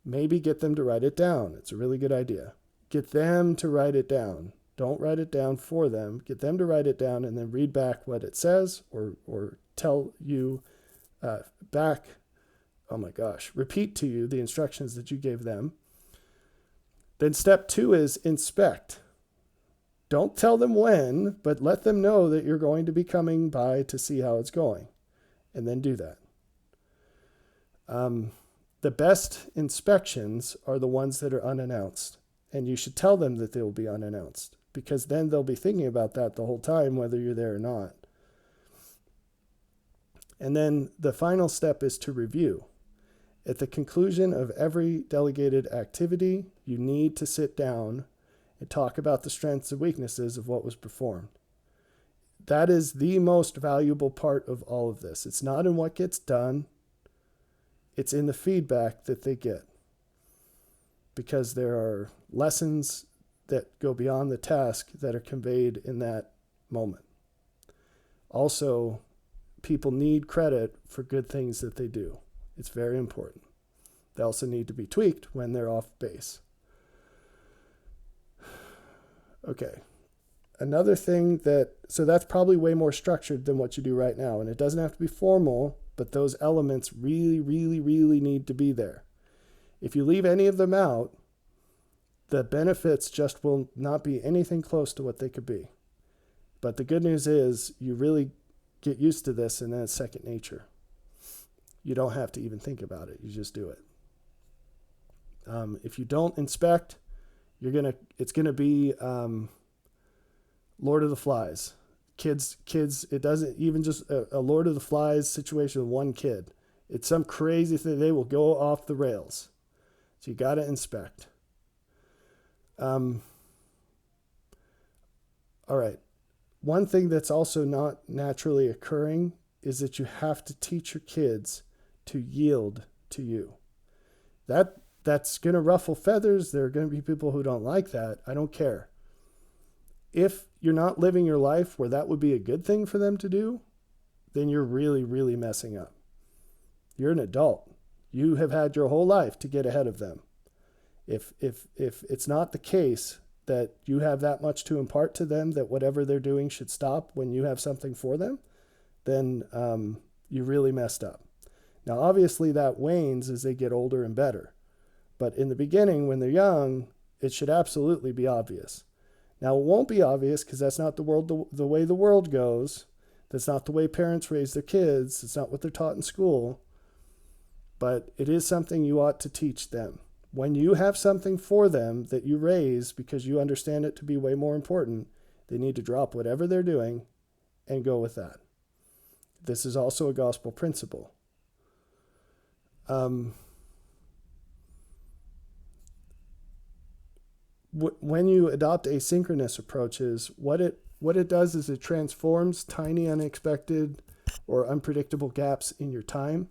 Maybe get them to write it down. It's a really good idea. Get them to write it down. Don't write it down for them. Get them to write it down and then read back what it says or tell you back, repeat to you the instructions that you gave them. Then step 2 is inspect. Don't tell them when, but let them know that you're going to be coming by to see how it's going, and then do that. The best inspections are the ones that are unannounced, and you should tell them that they will be unannounced, because then they'll be thinking about that the whole time, whether you're there or not. And then the final step is to review. At the conclusion of every delegated activity, you need to sit down and talk about the strengths and weaknesses of what was performed. That is the most valuable part of all of this. It's not in what gets done. It's in the feedback that they get. Because there are lessons that go beyond the task that are conveyed in that moment. Also, people need credit for good things that they do. It's very important. They also need to be tweaked when they're off base. Okay. Another thing so that's probably way more structured than what you do right now. And it doesn't have to be formal, but those elements really, really, really need to be there. If you leave any of them out, the benefits just will not be anything close to what they could be. But the good news is you really get used to this and then it's second nature. You don't have to even think about it. You just do it. If you don't inspect, it's gonna be Lord of the Flies. Kids, it doesn't even just a Lord of the Flies situation with one kid. It's some crazy thing. They will go off the rails. So you got to inspect. All right. One thing that's also not naturally occurring is that you have to teach your kids to yield to you. That's going to ruffle feathers. There are going to be people who don't like that. I don't care. If you're not living your life where that would be a good thing for them to do, then you're really, really messing up. You're an adult. You have had your whole life to get ahead of them. If it's not the case that you have that much to impart to them that whatever they're doing should stop when you have something for them, then you really messed up. Now, obviously, that wanes as they get older and better. But in the beginning, when they're young, it should absolutely be obvious. Now, it won't be obvious because that's not the way the world goes. That's not the way parents raise their kids. It's not what they're taught in school. But it is something you ought to teach them. When you have something for them that you raise because you understand it to be way more important, they need to drop whatever they're doing and go with that. This is also a gospel principle. When you adopt asynchronous approaches, what it does is it transforms tiny, unexpected, or unpredictable gaps in your time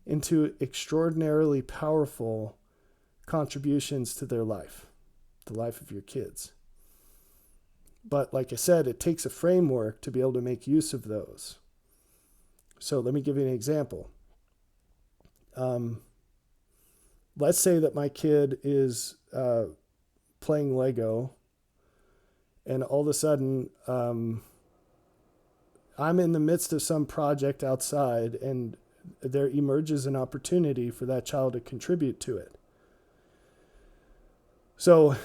into extraordinarily powerful contributions to their life, the life of your kids. But like I said, it takes a framework to be able to make use of those. So let me give you an example. Let's say that my kid is playing Lego, and all of a sudden I'm in the midst of some project outside, and there emerges an opportunity for that child to contribute to it. So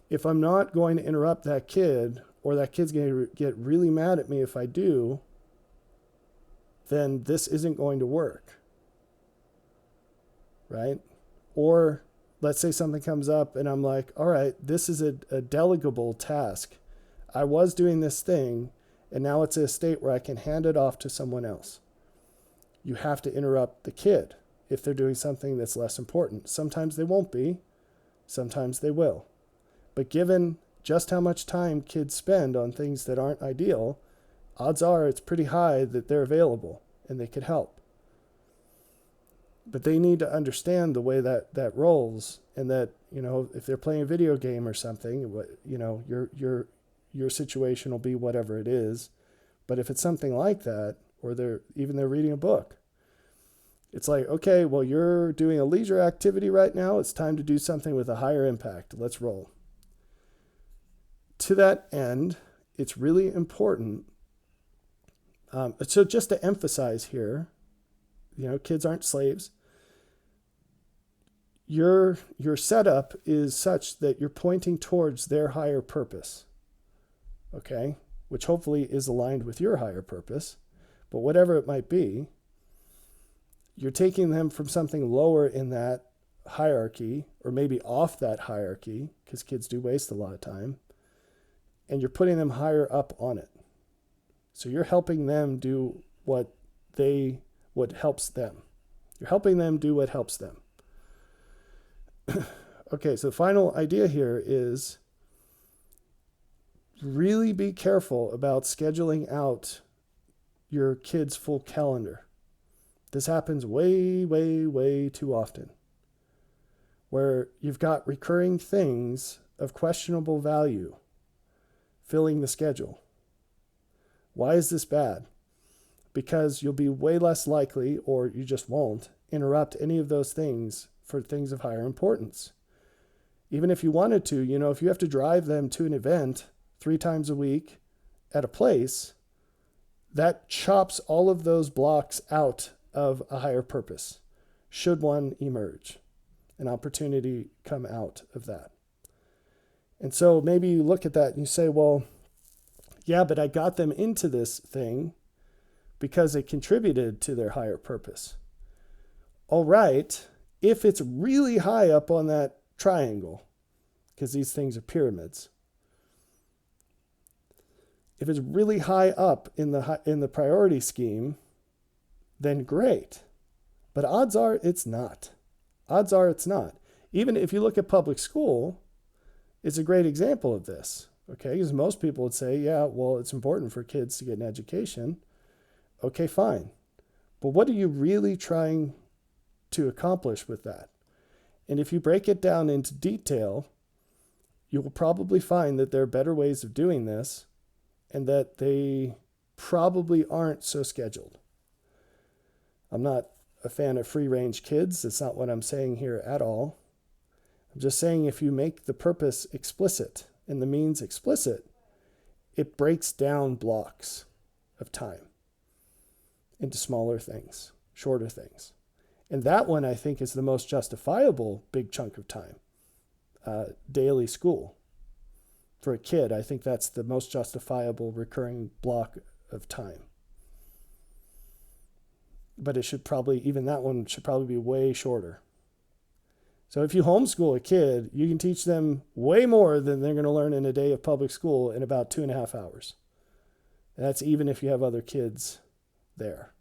if I'm not going to interrupt that kid, or that kid's going to get really mad at me if I do, then this isn't going to work, right? Or let's say something comes up and I'm like, all right, this is a delegable task. I was doing this thing, and now it's a state where I can hand it off to someone else. You have to interrupt the kid if they're doing something that's less important. Sometimes they won't be, sometimes they will. But given just how much time kids spend on things that aren't ideal, odds are it's pretty high that they're available and they could help. But they need to understand the way that rolls, and that, if they're playing a video game or something, your situation will be whatever it is. But if it's something like that, or they're reading a book, it's like, okay, well, you're doing a leisure activity right now. It's time to do something with a higher impact. Let's roll. To that end, it's really important. So just to emphasize here, kids aren't slaves. Your setup is such that you're pointing towards their higher purpose, okay? Which hopefully is aligned with your higher purpose. But whatever it might be, you're taking them from something lower in that hierarchy, or maybe off that hierarchy, because kids do waste a lot of time, and you're putting them higher up on it. So you're helping them do what helps them. You're helping them do what helps them. Okay, so the final idea here is really be careful about scheduling out your kid's full calendar. This happens way, way, way too often, where you've got recurring things of questionable value filling the schedule. Why is this bad? Because you'll be way less likely, or you just won't, interrupt any of those things for things of higher importance. Even if you wanted to, if you have to drive them to an event 3 times a week at a place, that chops all of those blocks out of a higher purpose, should one emerge, an opportunity come out of that. And so maybe you look at that and you say, well, yeah, but I got them into this thing because it contributed to their higher purpose. All right, if it's really high up on that triangle, because these things are pyramids, if it's really high up in the priority scheme, then great. But odds are it's not. Odds are it's not. Even if you look at public school, it's a great example of this. Okay, because most people would say, yeah, well, it's important for kids to get an education. Okay, fine. But what are you really trying to accomplish with that? And if you break it down into detail, you will probably find that there are better ways of doing this, and that they probably aren't so scheduled. I'm not a fan of free-range kids. That's not what I'm saying here at all. I'm just saying if you make the purpose explicit and the means explicit, it breaks down blocks of time into smaller things, shorter things. And that one, I think, is the most justifiable big chunk of time. Daily school. For a kid, I think that's the most justifiable recurring block of time. But even that one should probably be way shorter. So if you homeschool a kid, you can teach them way more than they're going to learn in a day of public school in about 2.5 hours. And that's even if you have other kids there.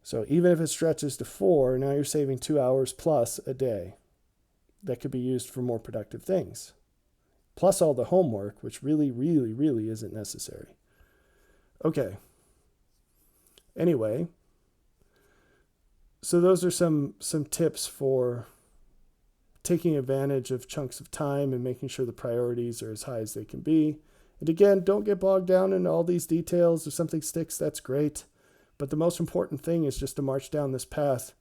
So even if it stretches to 4, now you're saving 2 hours plus a day that could be used for more productive things. Plus all the homework, which really, really, really isn't necessary. Okay. Anyway, so those are some tips for taking advantage of chunks of time and making sure the priorities are as high as they can be. And again, don't get bogged down in all these details. If something sticks, that's great. But the most important thing is just to march down this path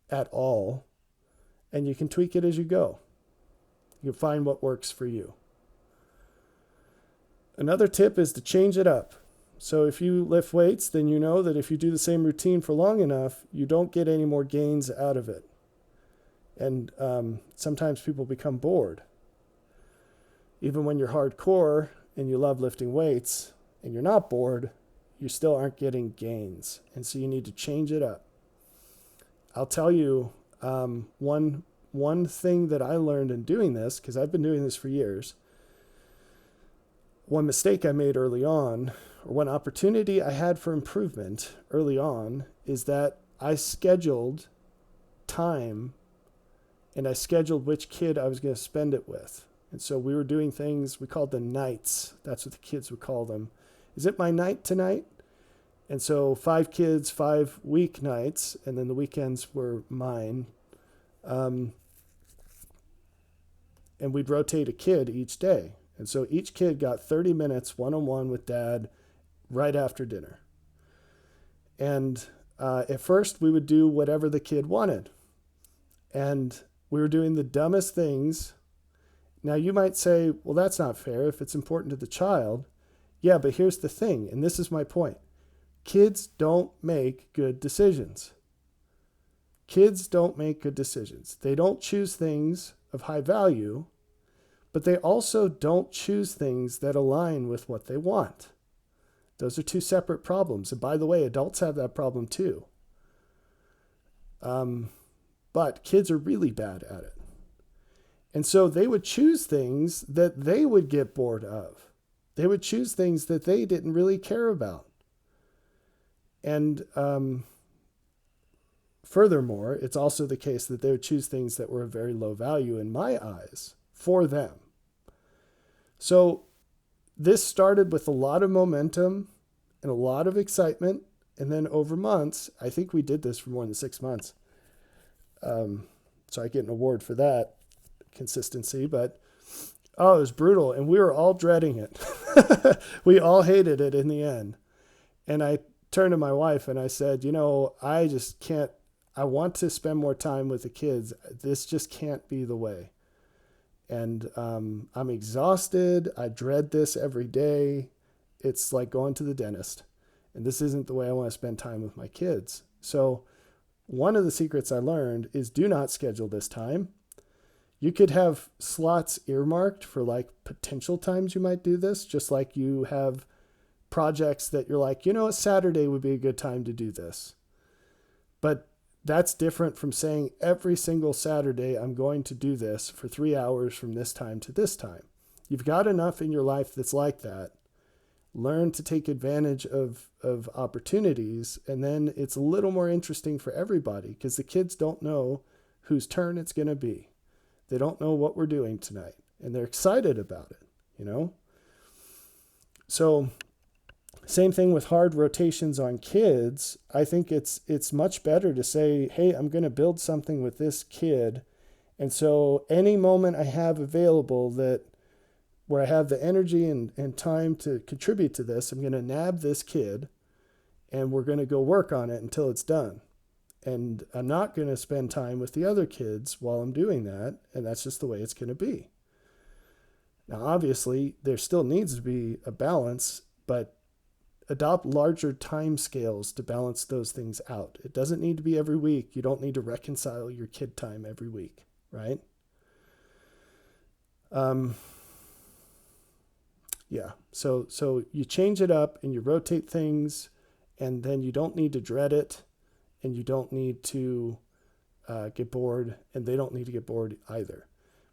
at all, and you can tweak it as you go. You can find what works for you. Another tip is to change it up. So if you lift weights, then you know that if you do the same routine for long enough, you don't get any more gains out of it. And sometimes people become bored. Even when you're hardcore and you love lifting weights and you're not bored, you still aren't getting gains. And so you need to change it up. I'll tell you one thing that I learned in doing this, because I've been doing this for years. One mistake I made early on, or one opportunity I had for improvement early on, is that I scheduled time and I scheduled which kid I was going to spend it with. And so we were doing things, we called them nights. That's what the kids would call them. Is it my night tonight? And so 5 kids, 5 weeknights, and then the weekends were mine. And we'd rotate a kid each day. And so each kid got 30 minutes one-on-one with dad right after dinner. And at first we would do whatever the kid wanted. And we were doing the dumbest things. Now you might say, well, that's not fair if it's important to the child. Yeah, but here's the thing, and this is my point. Kids don't make good decisions. Kids don't make good decisions. They don't choose things of high value, but they also don't choose things that align with what they want. Those are 2 separate problems. And by the way, adults have that problem too. But kids are really bad at it. And so they would choose things that they would get bored of. They would choose things that they didn't really care about. And furthermore, it's also the case that they would choose things that were of very low value in my eyes for them. So this started with a lot of momentum and a lot of excitement. And then over months, I think we did this for more than 6 months. So I get an award for that consistency, but it was brutal. And we were all dreading it. We all hated it in the end. And I turned to my wife and I said, I just can't, I want to spend more time with the kids. This just can't be the way. And I'm exhausted. I dread this every day. It's like going to the dentist. And this isn't the way I want to spend time with my kids. So one of the secrets I learned is do not schedule this time. You could have slots earmarked for like potential times you might do this, just like you have projects that you're like, a Saturday would be a good time to do this. But that's different from saying every single Saturday, I'm going to do this for 3 hours from this time to this time. You've got enough in your life that's like that. Learn to take advantage of opportunities, and then it's a little more interesting for everybody because the kids don't know whose turn it's going to be. They don't know what we're doing tonight, and they're excited about it, So same thing with hard rotations on kids. I think it's much better to say, hey, I'm going to build something with this kid. And so any moment I have available where I have the energy and time to contribute to this, I'm going to nab this kid and we're going to go work on it until it's done. And I'm not going to spend time with the other kids while I'm doing that. And that's just the way it's going to be. Now, obviously, there still needs to be a balance, but adopt larger time scales to balance those things out. It doesn't need to be every week. You don't need to reconcile your kid time every week, right? So you change it up and you rotate things, and then you don't need to dread it, and you don't need to get bored, and they don't need to get bored either.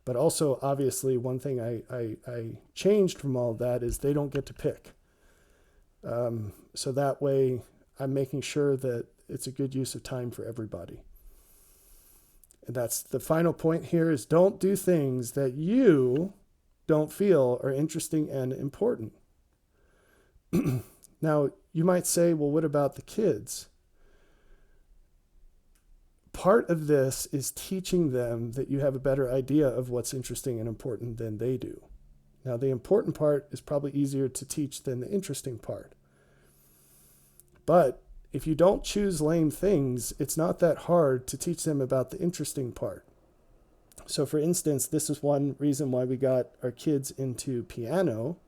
But also, obviously, one thing I changed from all of that is they don't get to pick. So that way I'm making sure that it's a good use of time for everybody. And that's the final point here is don't do things that you don't feel are interesting and important. Now, you might say, well, what about the kids? part of this is teaching them that you have a better idea of what's interesting and important than they do. Now, the important part is probably easier to teach than the interesting part. But if you don't choose lame things, it's not that hard to teach them about the interesting part. So for instance, this is one reason why we got our kids into piano,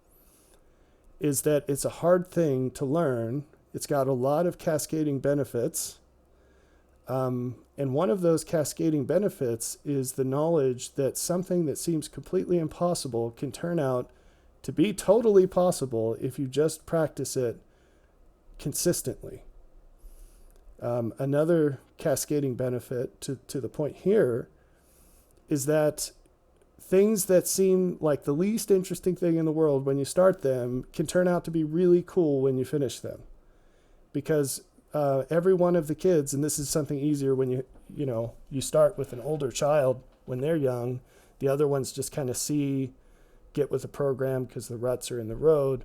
is that it's a hard thing to learn. It's got a lot of cascading benefits. And one of those cascading benefits is the knowledge that something that seems completely impossible can turn out to be totally possible if you just practice it consistently. Another cascading benefit to the point here is that things that seem like the least interesting thing in the world when you start them can turn out to be really cool when you finish them. Because every one of the kids, and this is something easier when you start with an older child when they're young, the other ones just kind of get with the program because the ruts are in the road,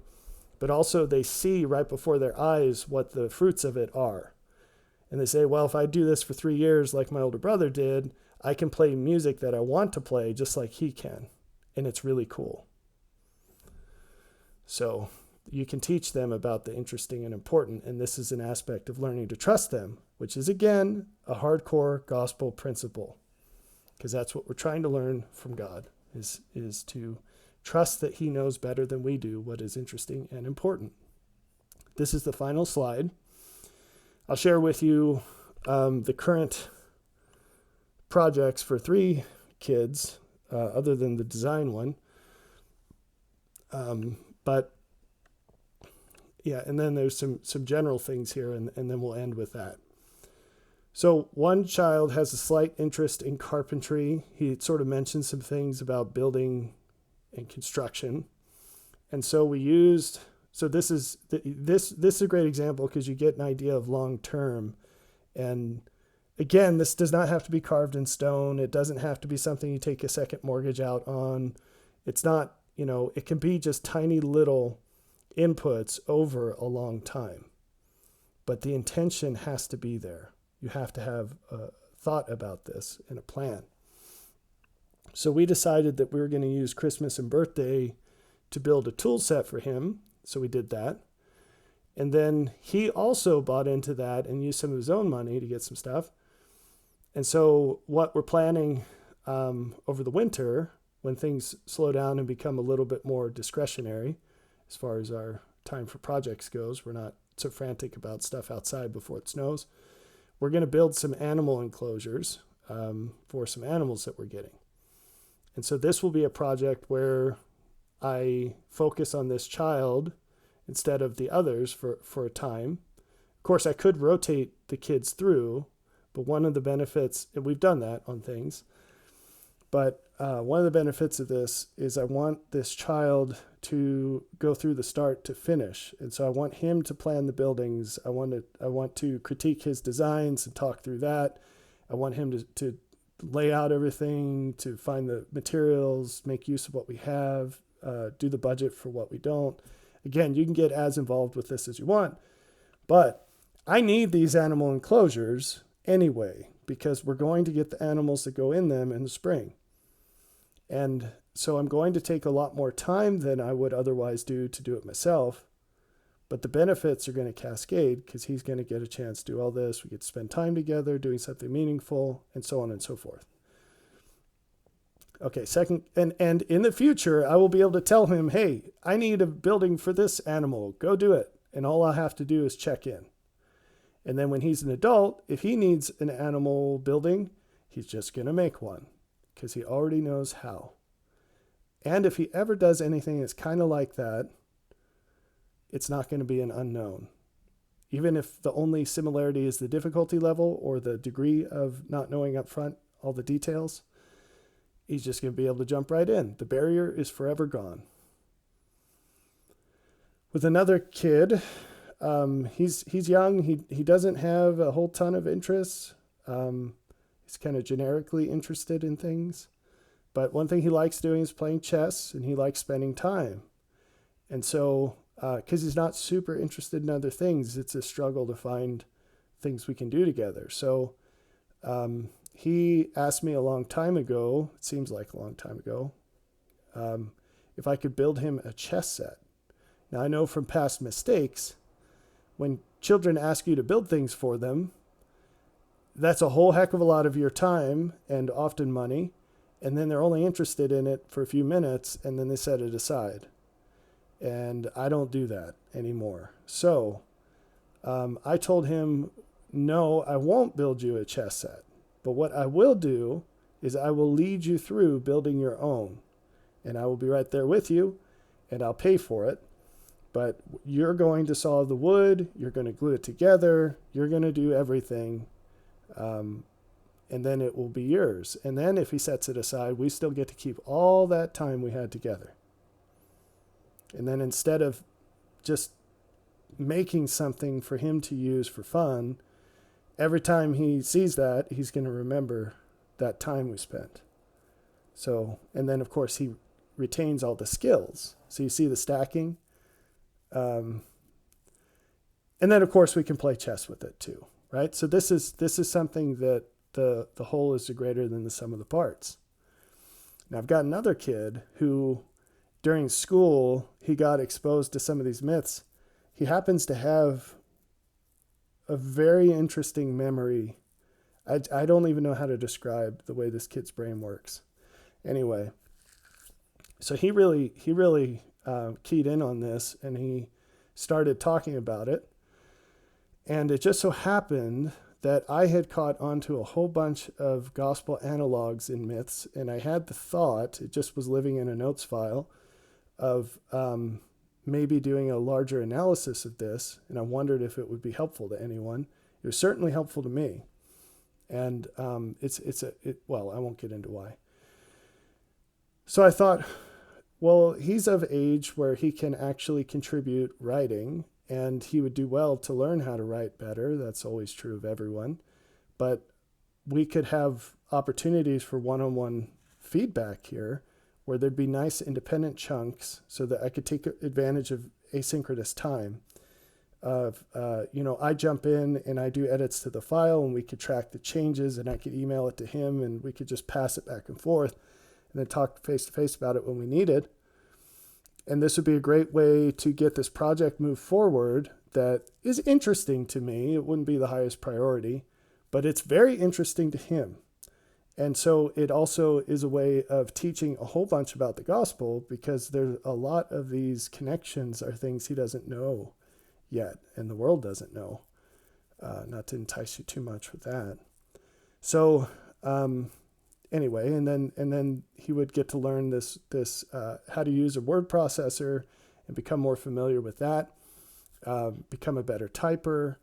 but also they see right before their eyes what the fruits of it are. And they say, well, if I do this for 3 years like my older brother did, I can play music that I want to play just like he can. And it's really cool. So you can teach them about the interesting and important. And this is an aspect of learning to trust them, which is, again, a hardcore gospel principle. Because that's what we're trying to learn from God, is to trust that he knows better than we do what is interesting and important. This is the final slide. I'll share with you the current projects for 3 kids, other than the design one. But yeah, and then there's some general things here, and then we'll end with that. So one child has a slight interest in carpentry. He sort of mentioned some things about building and construction. And so we used, so this is a great example because you get an idea of long term. And again, this does not have to be carved in stone. It doesn't have to be something you take a second mortgage out on. It's not, it can be just tiny little inputs over a long time. But the intention has to be there. You have to have a thought about this and a plan. So we decided that we were going to use Christmas and birthday to build a tool set for him. So we did that. And then he also bought into that and used some of his own money to get some stuff. And so what we're planning over the winter, when things slow down and become a little bit more discretionary as far as our time for projects goes, we're not so frantic about stuff outside before it snows. We're going to build some animal enclosures for some animals that we're getting. And so this will be a project where I focus on this child instead of the others for a time. Of course, I could rotate the kids through, but one of the benefits, and we've done that on things, but one of the benefits of this is I want this child to go through the start to finish. And so I want him to plan the buildings. I want to critique his designs and talk through that. I want him to lay out everything, to find the materials, make use of what we have, do the budget for what we don't. Again, you can get as involved with this as you want, but I need these animal enclosures anyway, because we're going to get the animals that go in them in the spring. And so I'm going to take a lot more time than I would otherwise do to do it myself, but the benefits are going to cascade because he's going to get a chance to do all this. We get to spend time together doing something meaningful, and so on and so forth. Okay, second, and in the future, I will be able to tell him, hey, I need a building for this animal. Go do it. And all I have to do is check in. And then when he's an adult, if he needs an animal building, he's just going to make one because he already knows how. And if he ever does anything that's kind of like that, it's not going to be an unknown. Even if the only similarity is the difficulty level or the degree of not knowing up front all the details, he's just going to be able to jump right in. The barrier is forever gone. With another kid, he's young. He doesn't have a whole ton of interests. He's kind of generically interested in things. But one thing he likes doing is playing chess, and he likes spending time. And so, because he's not super interested in other things, it's a struggle to find things we can do together. So He asked me a long time ago, it seems like a long time ago, if I could build him a chess set. Now, I know from past mistakes, when children ask you to build things for them, that's a whole heck of a lot of your time and often money. And then they're only interested in it for a few minutes and then they set it aside. And I don't do that anymore. So I told him, no, I won't build you a chess set. But what I will do is I will lead you through building your own. And I will be right there with you and I'll pay for it. But you're going to saw the wood, you're going to glue it together, you're going to do everything. And then it will be yours. And then if he sets it aside, we still get to keep all that time we had together. And then instead of just making something for him to use for fun, every time he sees that, he's going to remember that time we spent. So, and then of course he retains all the skills. So you see the stacking. And then of course we can play chess with it too, right? So this is something that the whole is greater than the sum of the parts. Now I've got another kid who during school, he got exposed to some of these myths. He happens to have a very interesting memory. I don't even know how to describe the way this kid's brain works. Anyway, so he really keyed in on this and he started talking about it. And it just so happened that I had caught onto a whole bunch of gospel analogs in myths, and I had the thought, it just was living in a notes file, of maybe doing a larger analysis of this, and I wondered if it would be helpful to anyone. It was certainly helpful to me. And well, I won't get into why. So I thought, well, he's of age where he can actually contribute writing, and he would do well to learn how to write better. That's always true of everyone. But we could have opportunities for one-on-one feedback here where there'd be nice independent chunks so that I could take advantage of asynchronous time. I jump in and I do edits to the file and we could track the changes and I could email it to him and we could just pass it back and forth and then talk face-to-face about it when we needed. And this would be a great way to get this project moved forward that is interesting to me. It wouldn't be the highest priority, but it's very interesting to him. And so it also is a way of teaching a whole bunch about the gospel because there's a lot of these connections are things he doesn't know yet and the world doesn't know. Not to entice you too much with that. So anyway, and then he would get to learn this how to use a word processor and become more familiar with that, become a better typer,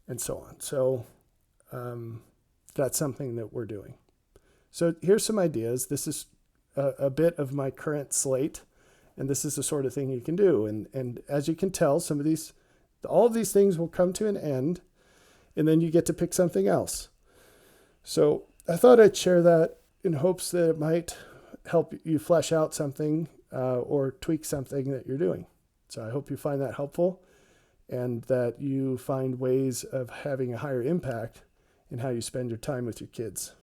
and so on. So that's something that we're doing. So here's some ideas. This is a bit of my current slate, and this is the sort of thing you can do. And as you can tell, all of these things will come to an end, and then you get to pick something else. So I thought I'd share that in hopes that it might help you flesh out something or tweak something that you're doing. So I hope you find that helpful and that you find ways of having a higher impact in how you spend your time with your kids.